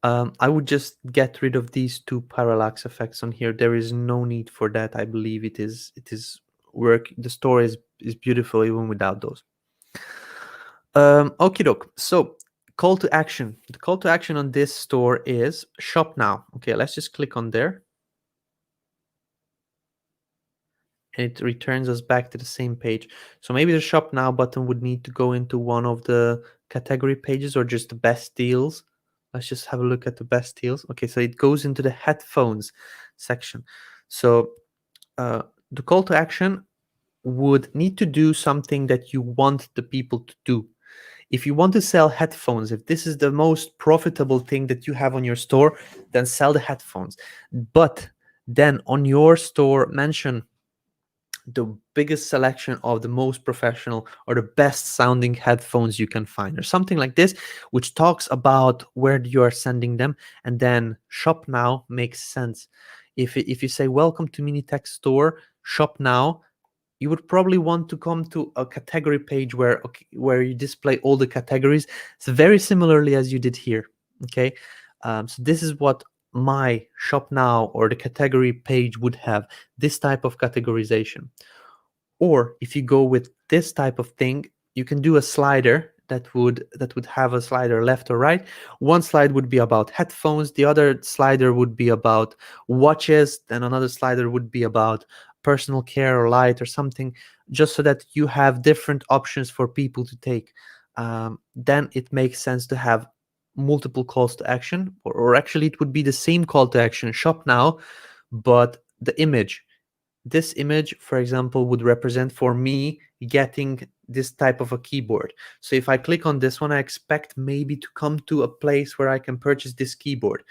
I would just get rid of these two parallax effects on here. There is no need for that. I believe it is work. The store is beautiful even without those. Okie doke. So call to action. The call to action on this store is shop now. Okay, let's just click on there. It returns us back to the same page. So maybe the shop now button would need to go into one of the category pages or just the best deals. Let's just have a look at the best deals. Okay, so it goes into the headphones section. So the call to action would need to do something that you want the people to do. If you want to sell headphones, if this is the most profitable thing that you have on your store, then sell the headphones. But then on your store, mention the biggest selection of the most professional or the best sounding headphones you can find, or something like this, which talks about where you are sending them. And then shop now makes sense. If you say welcome to Minitech store, shop now, you would probably want to come to a category page where you display all the categories. So very similarly as you did here. Okay, so this is what my shop now or the category page would have, this type of categorization. Or if you go with this type of thing, you can do a slider that would have a slider left or right. One slide would be about headphones, the other slider would be about watches, then another slider would be about personal care or light or something, just so that you have different options for people to take. Then it makes sense to have multiple calls to action, or actually it would be the same call to action, shop now, but the image, this image, for example, would represent for me getting this type of a keyboard. So if I click on this one, I expect maybe to come to a place where I can purchase this keyboard.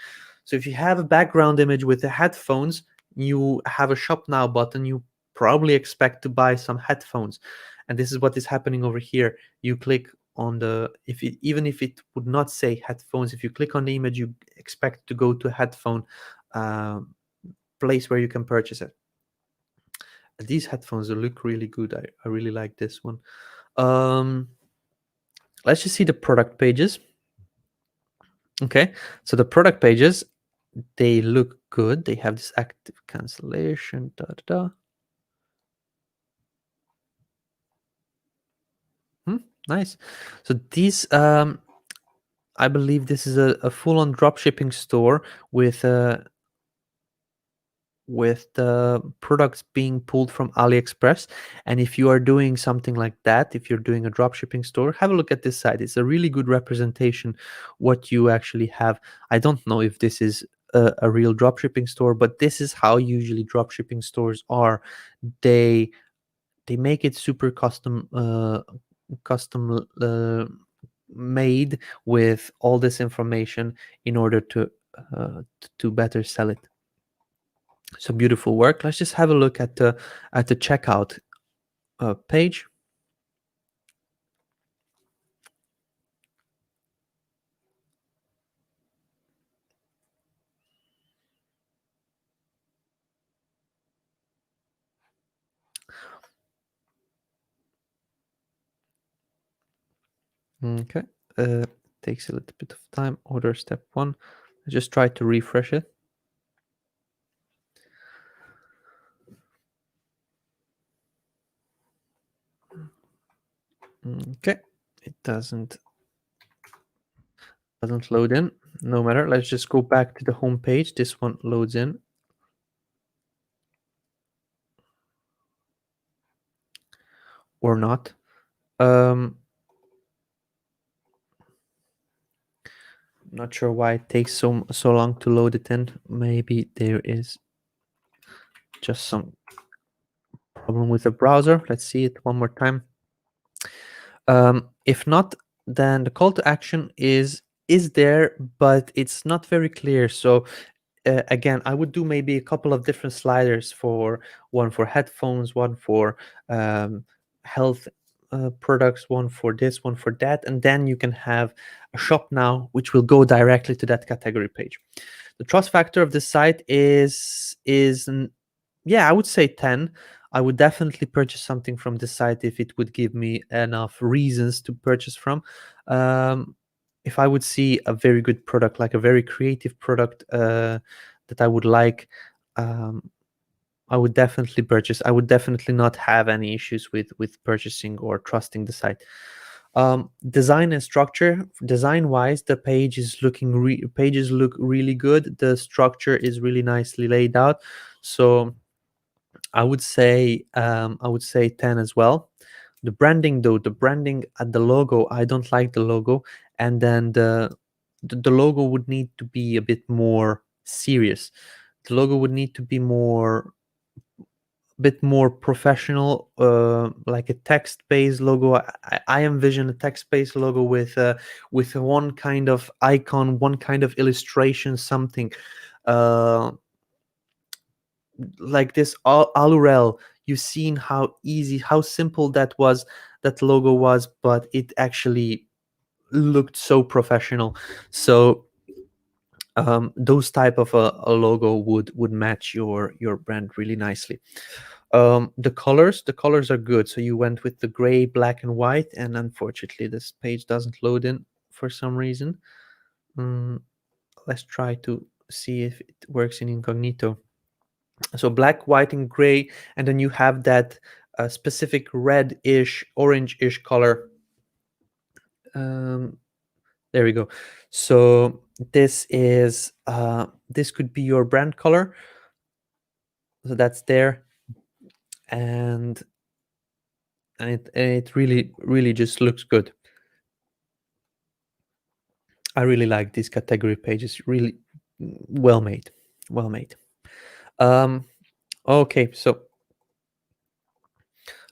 So if you have a background image with the headphones, you have a shop now button, you probably expect to buy some headphones. And this is what is happening over here. You click on the, even if it would not say headphones, if you click on the image, you expect to go to a headphone place where you can purchase it. These headphones look really good. I really like this one. Let's just see the product pages. Okay, so the product pages, they look good. They have this active cancellation. Da, da, da. Nice. So these, I believe this is a full-on dropshipping store with the products being pulled from AliExpress. And if you are doing something like that, if you're doing a dropshipping store, have a look at this site. It's a really good representation what you actually have. I don't know if this is a real dropshipping store, but this is how usually dropshipping stores are. They make it super custom made with all this information in order to better sell it. So beautiful work. Let's just have a look at the checkout page. Okay, takes a little bit of time. Order step 1. I just try to refresh it. Okay, it doesn't load in. No matter. Let's just go back to the home page. This one loads in. Or not. Not sure why it takes so long to load it in. Maybe there is just some problem with the browser. Let's see it one more time. If not, then the call to action is there, but it's not very clear. So again, I would do maybe a couple of different sliders, for one for headphones, one for health products, one for this, one for that, and then you can have a shop now, which will go directly to that category page. The trust factor of this site is yeah, I would say 10. I would definitely purchase something from this site if it would give me enough reasons to purchase from. if I would see a very good product, like a very creative product that I would like, um, I would definitely purchase. I would definitely not have any issues with purchasing or trusting the site. Design and structure. Design wise, the pages look really good. The structure is really nicely laid out. So I would say 10 as well. The branding though, the branding at the logo, I don't like the logo, and then the logo would need to be a bit more serious. The logo would need to be bit more professional, like a text-based logo. I envision a text-based logo with one kind of icon, one kind of illustration, something uh, like this Alurel. You've seen how easy, how simple that logo was, but it actually looked so professional. So those type of a logo would match your brand really nicely. The colors are good. So you went with the gray, black, and white, and unfortunately this page doesn't load in for some reason. Let's try to see if it works in incognito. So black, white, and gray, and then you have that specific red-ish, orange-ish color. um, there we go. So this could be your brand color. So that's there, and it really just looks good. I really like these category pages. Really well made, well made. Um, okay, so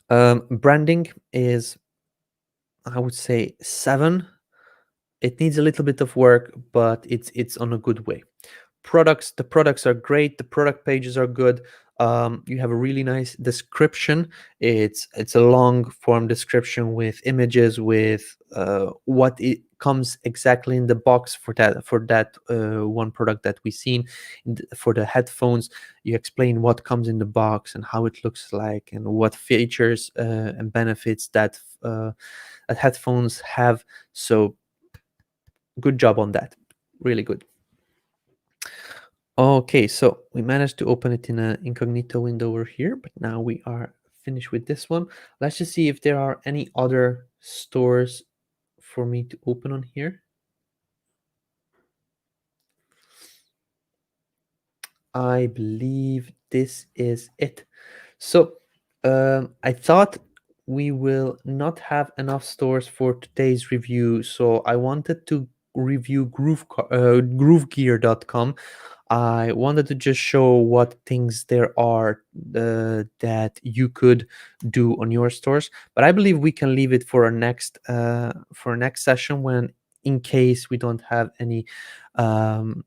branding is, I would say, 7. It needs a little bit of work, but it's on a good way. The products are great. The product pages are good. You have a really nice description. It's a long form description with images, with what it comes exactly in the box for that one product that we seen. For the headphones, you explain what comes in the box and how it looks like, and what features and benefits that headphones have. So good job on that. Really good. Okay, so we managed to open it in an incognito window over here, but now we are finished with this one. Let's just see if there are any other stores for me to open on here. I believe this is it. So I thought we will not have enough stores for today's review, so I wanted to review groovegear.com. I wanted to just show what things there are that you could do on your stores, but I believe we can leave it for our next session, when, in case we don't have any um,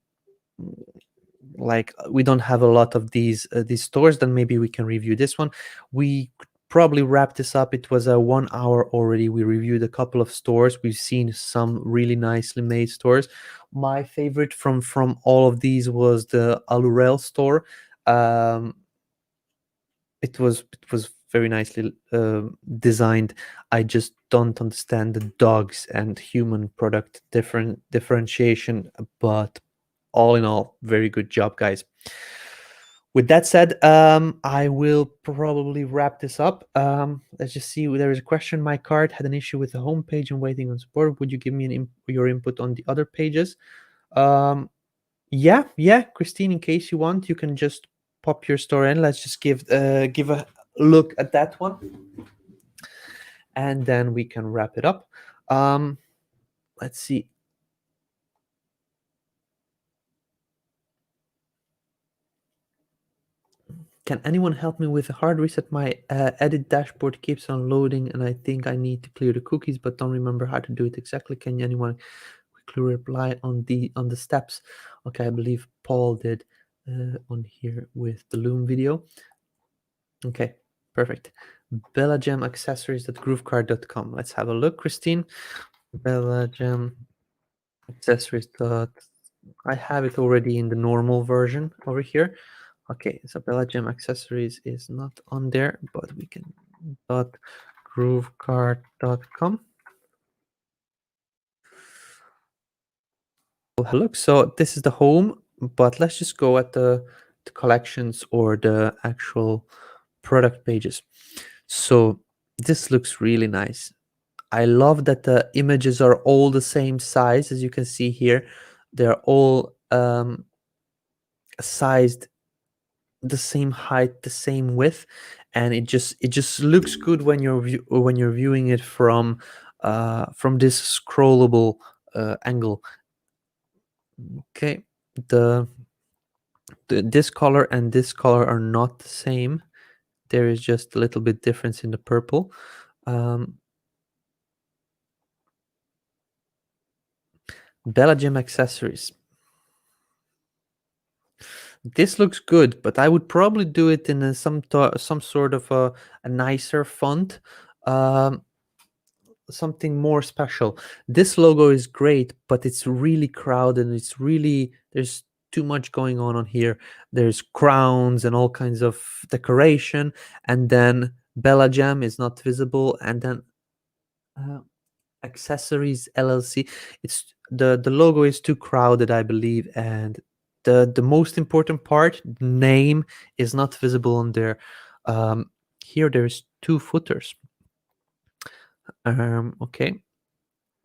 we don't have a lot of these stores, then maybe we can review this one. We could probably wrap this up. It was a 1 hour already. We reviewed a couple of stores. We've seen some really nicely made stores. My favorite from all of these was the Alurel store. um it was very nicely designed. I just don't understand the dogs and human product differentiation, but all in all, very good job, guys. With that said, I will probably wrap this up. Let's just see. There is a question. My cart had an issue with the homepage and waiting on support. Would you give me your input on the other pages? Um, yeah, Christine. In case you want, you can just pop your store in. Let's just give a look at that one, and then we can wrap it up. Let's see. Can anyone help me with a hard reset? My edit dashboard keeps on loading, and I think I need to clear the cookies, but don't remember how to do it exactly. Can anyone quickly reply on the steps? Okay, I believe Paul did on here with the Loom video. Okay, perfect. Bella Gem accessories at GrooveKart.com. Let's have a look, Christine. Bella Gem accessories. I have it already in the normal version over here. Okay, so Bella Gem accessories is not on there, but we can .groovekart.com. have a look. So this is the home, but let's just go at the collections or the actual product pages. So this looks really nice. I love that the images are all the same size. As you can see here, they're all sized the same height, the same width, and it just looks good when when you're viewing it from this scrollable angle. Okay, the, this color and this color are not the same. There is just a little bit difference in the purple. Bella Gym accessories. This looks good, but I would probably do it in some sort of a nicer font, um, something more special. This logo is great, but it's really crowded. It's really, there's too much going on here. There's crowns and all kinds of decoration, and then Bella Jam is not visible, and then uh, accessories LLC. It's the logo is too crowded, I believe, and the most important part, name, is not visible on there. Here there's two footers. Okay,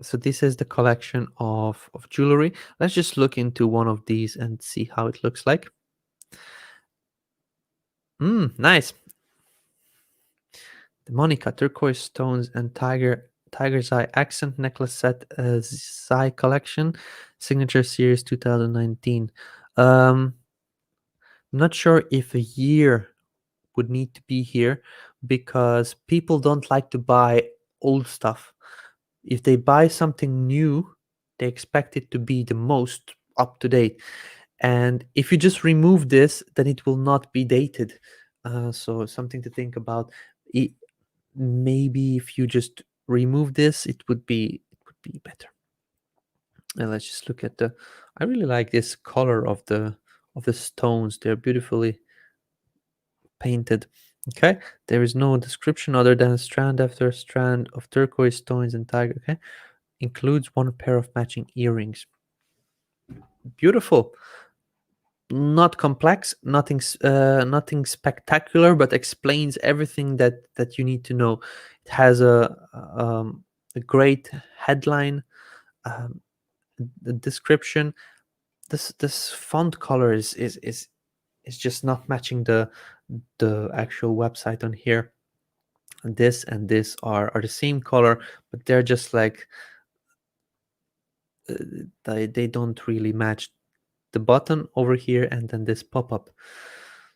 so this is the collection of jewelry. Let's just look into one of these and see how it looks like. Nice. The Monica turquoise stones and tiger's eye accent necklace set, Zai collection, signature series 2019. Not sure if a year would need to be here, because people don't like to buy old stuff. If they buy something new, they expect it to be the most up to date. And if you just remove this, then it will not be dated. So something to think about. Maybe if you just remove this, it would be better. And let's just look at the, I really like this color of the stones. They're beautifully painted. Okay, there is no description other than strand after strand of turquoise stones and tiger. Okay, includes one pair of matching earrings. Beautiful. Not complex, nothing spectacular, but explains everything that you need to know. It has a great headline, um, the description. This font color is just not matching the actual website on here. This and this are the same color, but they're just like they don't really match the button over here and then this pop-up.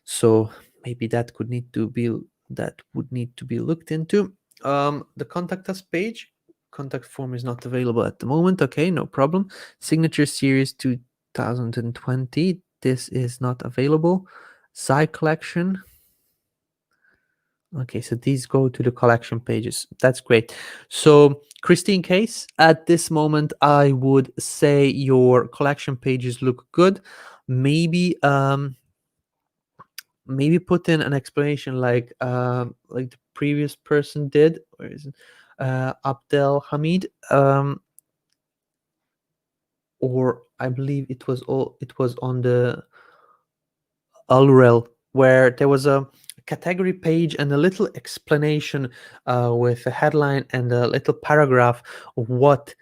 So maybe that would need to be looked into. The contact us page, contact form is not available at the moment. Okay, no problem. Signature series 2020, this is not available. Side collection. Okay, so these go to the collection pages. That's great. So Christine Case, at this moment, I would say your collection pages look good. Maybe maybe put in an explanation like the previous person did. Where is it? Abdel Hamid, or I believe it was on the Ulrel, where there was a category page and a little explanation with a headline and a little paragraph of what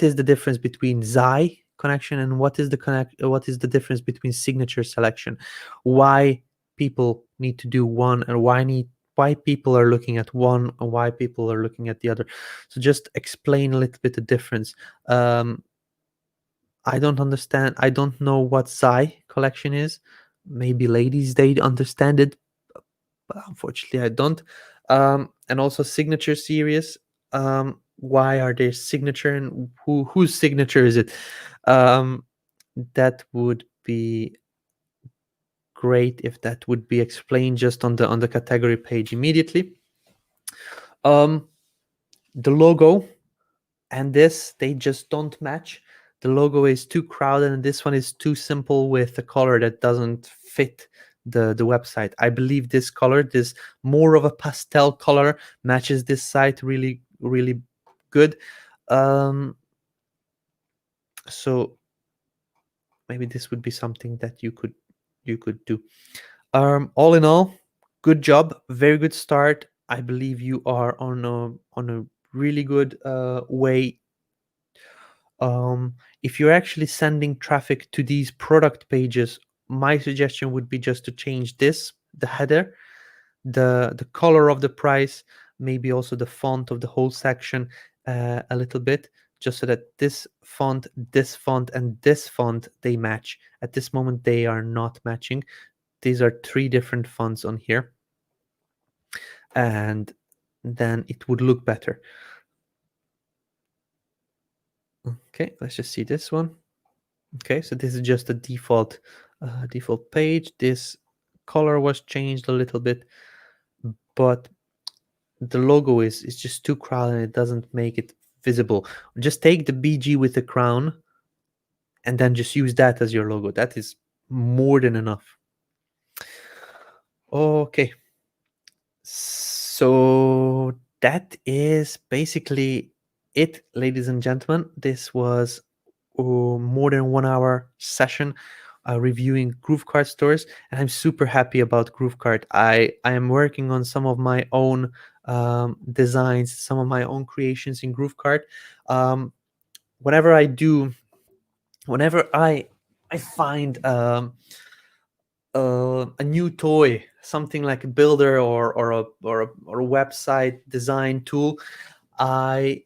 is the difference between Xi connection and what is the difference between signature selection, why people need to do one and why people are looking at one and why people are looking at the other. So just explain a little bit the difference. I don't understand. I don't know what Psy collection is. Maybe ladies they understand it, but unfortunately I don't. And also signature series. Why are they signature and whose signature is it? Um, that would be great if that would be explained just on the category page immediately. The logo and this, they just don't match. The logo is too crowded and this one is too simple with a color that doesn't fit the website. I believe this color, this more of a pastel color, matches this site really good. So maybe this would be something that you could do. All in all, good job, very good start. I believe you are on a really good way. If you're actually sending traffic to these product pages, my suggestion would be just to change this, the header, the color of the price, maybe also the font of the whole section a little bit, just so that this font, and this font, they match. At this moment, they are not matching. These are three different fonts on here, and then it would look better. Okay, let's just see this one. Okay, so this is just a default default page. This color was changed a little bit, but the logo is just too crowded and it doesn't make it visible. Just take the BG with the crown and then just use that as your logo. That is more than enough. Okay, so that is basically it, ladies and gentlemen. This was more than 1 hour session reviewing GrooveKart stores, and I'm super happy about GrooveKart. I am working on some of my own designs, some of my own creations in GrooveKart. Whenever I do, whenever I find a new toy, something like a builder or a website design tool, I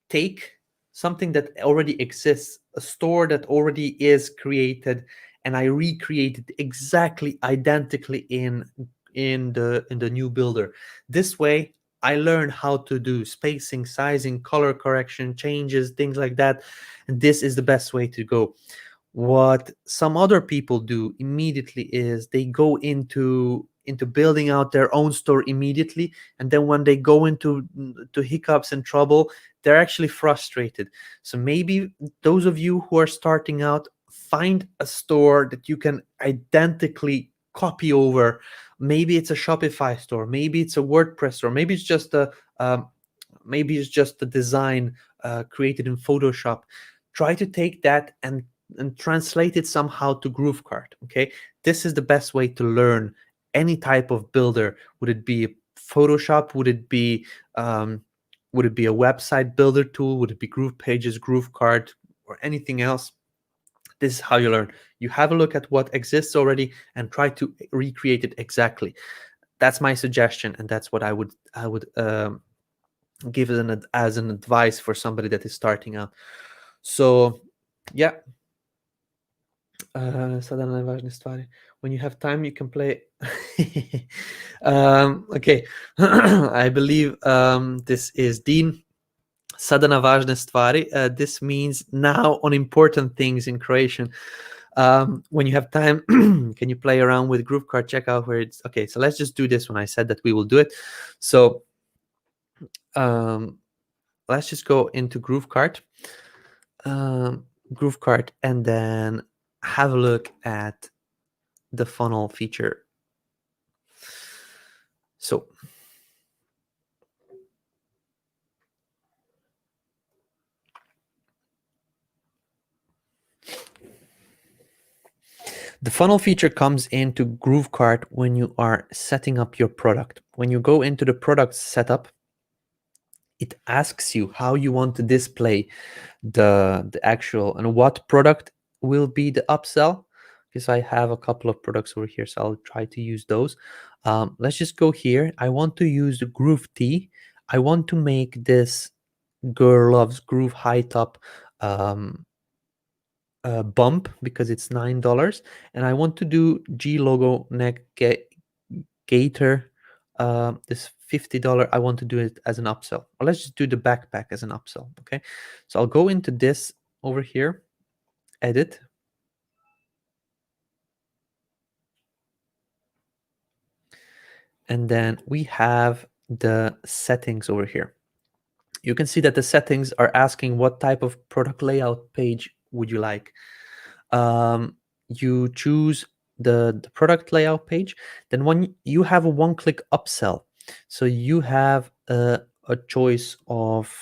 take something that already exists, a store that already is created, and I recreate it exactly identically in the new builder. This way I learn how to do spacing, sizing, color correction, changes, things like that, and this is the best way to go. What some other people do immediately is they go into building out their own store immediately, and then when they go into to hiccups and trouble, they're actually frustrated. So maybe those of you who are starting out, find a store that you can identically copy over. Maybe it's a Shopify store, maybe it's a WordPress store, maybe it's just a design created in Photoshop. Try to take that and translate it somehow to GrooveKart. Okay, this is the best way to learn any type of builder. Would it be Photoshop? Would it be a website builder tool? Would it be Groove Pages, GrooveKart, or anything else? This is how you learn. You have a look at what exists already and try to recreate it exactly. That's my suggestion, and that's what I would give as an advice for somebody that is starting out. So, yeah. Sada najvažnije stvari. When you have time, you can play. Okay, I believe this is Dean. Sada na važne stvari. This means now on important things in Croatian. When you have time, can you play around with GrooveKart? Check out where it's okay. So let's just do this one. I said that we will do it. So let's just go into GrooveKart. GrooveKart, and then have a look at the funnel feature. So the funnel feature comes into GrooveKart when you are setting up your product. When you go into the product setup, it asks you how you want to display the actual, and what product will be the upsell, because I have a couple of products over here, so I'll try to use those. Let's just go here. I want to use the Groove T. I want to make this Girl Loves Groove high top bump because it's $9, and I want to do G logo neck gaiter. This $50, I want to do it as an upsell. Or let's just do the backpack as an upsell. Okay, so I'll go into this over here, edit, and then we have the settings over here. You can see that the settings are asking what type of product layout page would you like. You choose the product layout page. Then when you have a one-click upsell, so you have a choice of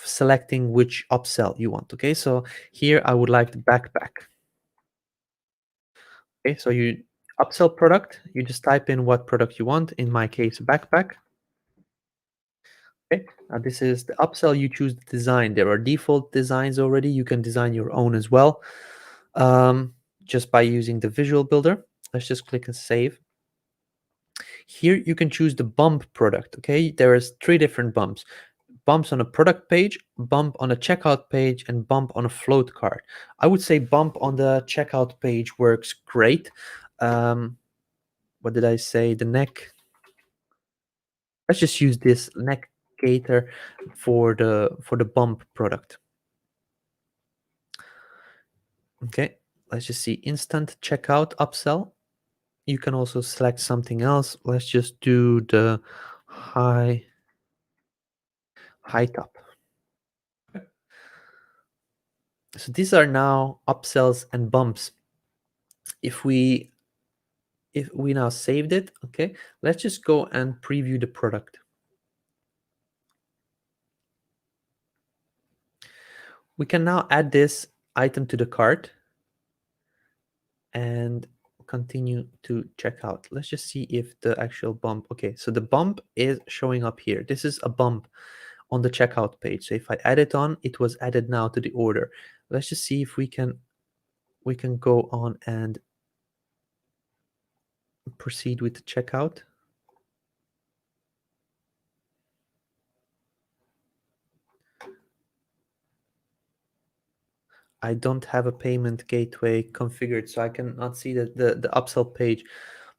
selecting which upsell you want. Okay, so here I would like the backpack. Okay, so you upsell product, you just type in what product you want. In my case, backpack. Okay, this is the upsell. You choose the design. There are default designs already. You can design your own as well, just by using the visual builder. Let's just click and save. Here you can choose the bump product. Okay, there is 3 different bumps: bumps on a product page, bump on a checkout page, and bump on a float cart. I would say bump on the checkout page works great. What did I say? The neck. Let's just use this neck gator for the bump product. Okay, let's just see instant checkout upsell. You can also select something else. Let's just do the high top. So these are now upsells and bumps. If we now saved it, okay, let's just go and preview the product. We can now add this item to the cart and continue to check out. Let's just see if the actual bump, okay, so the bump is showing up here. This is a bump on the checkout page. So if I add it on, it was added now to the order. Let's just see if we can go on and proceed with the checkout. I don't have a payment gateway configured, so I cannot see the upsell page.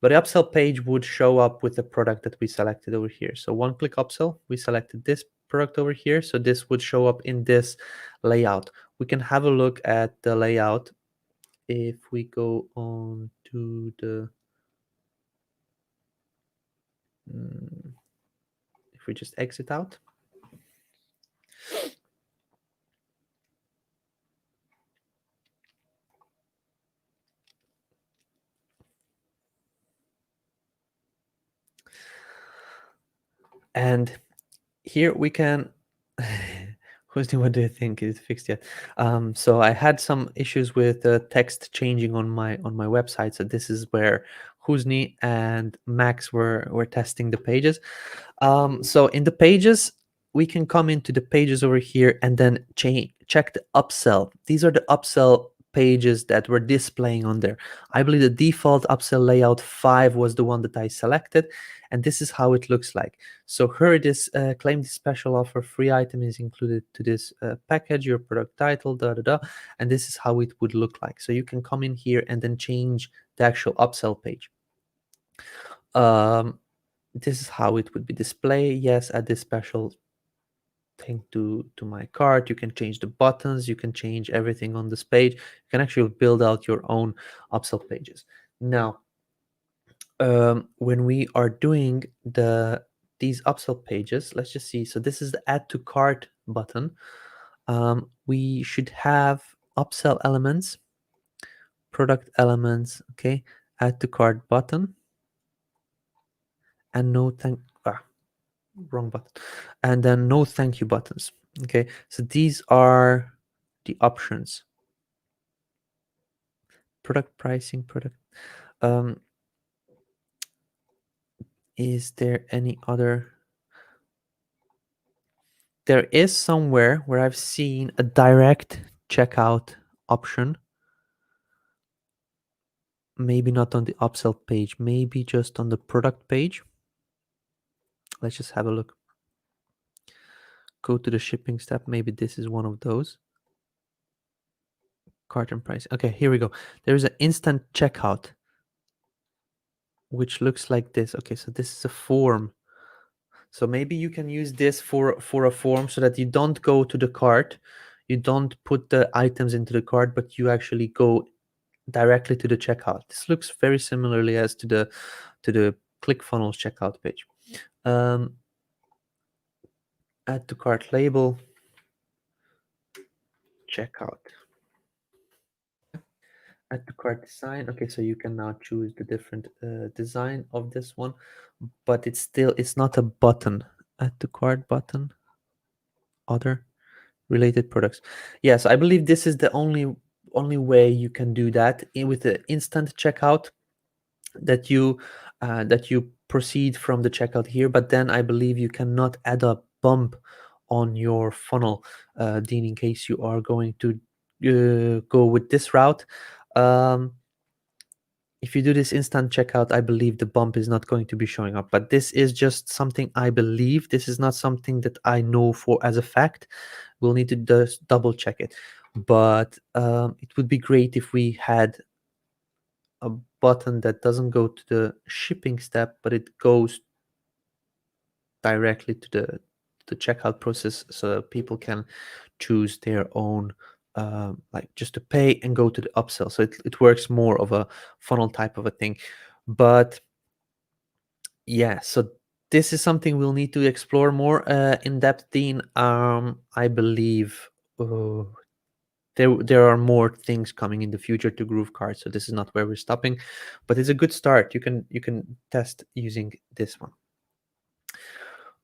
But the upsell page would show up with the product that we selected over here. So one click upsell, we selected this product over here. So this would show up in this layout. We can have a look at the layout if we go on to the, if we just exit out. And here we can Husni, what do you think? Is it fixed yet? So I had some issues with the text changing on my website. So this is where Husni and Max were testing the pages. So in the pages, we can come into the pages over here and then check the upsell. These are the upsell pages that were displaying on there. I believe the default upsell layout 5 was the one that I selected, and this is how it looks like. So here it is, claim this special offer, free item is included to this package, your product title, and this is how it would look like. So you can come in here and then change the actual upsell page. This is how it would be displayed. Yes, add this special thing to my cart. You can change the buttons, you can change everything on this page. You can actually build out your own upsell pages. Now, when we are doing these upsell pages, let's just see. So this is the add to cart button. We should have upsell elements, product elements, okay, add to cart button, and wrong button, and then no thank you buttons. Okay, so these are the options. Product pricing, product. Is there any other? There is somewhere where I've seen a direct checkout option. Maybe not on the upsell page, maybe just on the product page. Let's just have a look. Go to the shipping step. Maybe this is one of those. Cart and price. Okay, here we go. There is an instant checkout, which looks like this. Okay, so this is a form. So maybe you can use this for a form so that you don't go to the cart, you don't put the items into the cart, but you actually go directly to the checkout. This looks very similarly as to the ClickFunnels checkout page. Add to cart label, checkout. Add to cart design. Okay, so you can now choose the different design of this one, but it's not a button. Add to cart button, other related products. Yes, I believe this is the only only way you can do that with the instant checkout, that you proceed from the checkout here, but then I believe you cannot add a bump on your funnel, Dean, in case you are going to go with this route. um, if you do this instant checkout, I believe the bump is not going to be showing up, but this is just something I believe. This is not something that I know for as a fact. We'll need to just double check it, but it would be great if we had a button that doesn't go to the shipping step, but it goes directly to the checkout process, so that people can choose their own, like just to pay and go to the upsell. So it works more of a funnel type of a thing. But yeah, so this is something we'll need to explore more in depth, Dean. I believe there are more things coming in the future to GrooveKart, so this is not where we're stopping, but it's a good start. You can test using this one.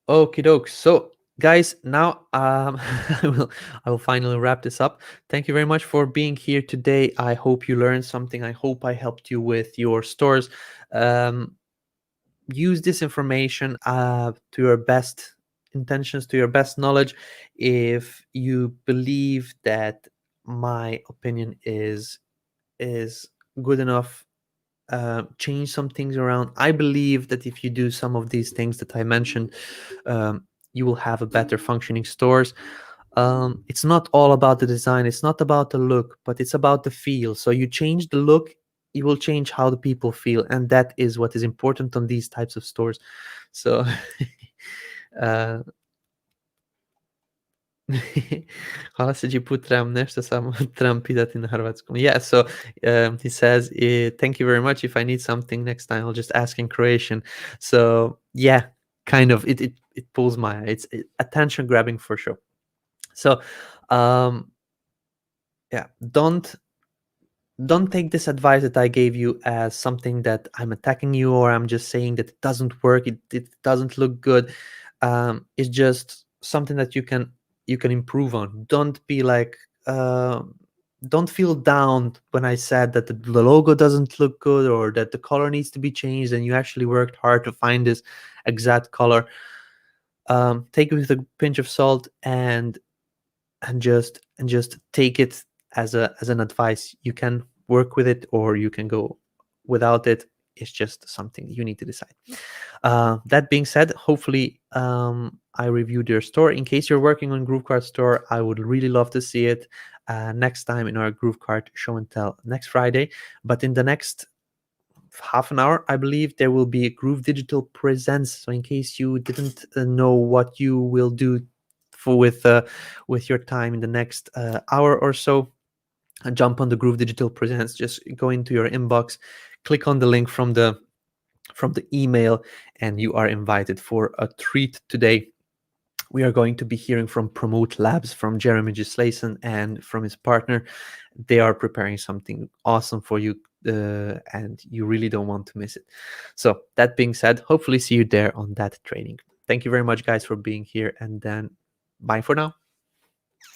Okie doke. So guys, now I will finally wrap this up. Thank you very much for being here today. I hope you learned something. I hope I helped you with your stores. Um, Use this information to your best intentions, to your best knowledge. If you believe that my opinion is good enough, change some things around. I believe that if you do some of these things that I mentioned, um, you will have a better functioning stores. It's not all about the design, it's not about the look, but it's about the feel. So you change the look, you will change how the people feel, and that is what is important on these types of stores. So uh, hvala se ti putrem, nešto samo trebam pitati na hrvatskom. Yeah, so he says, thank you very much. If I need something next time, I'll just ask in Croatian. So yeah, kind of, it pulls my eye. It's attention grabbing for sure. So yeah, don't take this advice that I gave you as something that I'm attacking you, or I'm just saying that it doesn't work, it doesn't look good. It's just something that you can improve on. Don't be like, don't feel down when I said that the logo doesn't look good or that the color needs to be changed, and you actually worked hard to find this exact color. Take it with a pinch of salt, and just take it as an advice. You can work with it or you can go without it. It's just something you need to decide. That being said, hopefully I reviewed your store. In case you're working on GrooveKart store, I would really love to see it next time in our GrooveKart show and tell next Friday. But in the next half an hour, I believe there will be a Groove Digital Presents. So in case you didn't know what you will do for with your time in the next hour or so, jump on the Groove Digital Presents. Just go into your inbox, click on the link from the email, and you are invited for a treat today. We are going to be hearing from Promote Labs, from Jeremy Gislason and from his partner. They are preparing something awesome for you, and you really don't want to miss it. So that being said, hopefully see you there on that training. Thank you very much, guys, for being here, and then bye for now.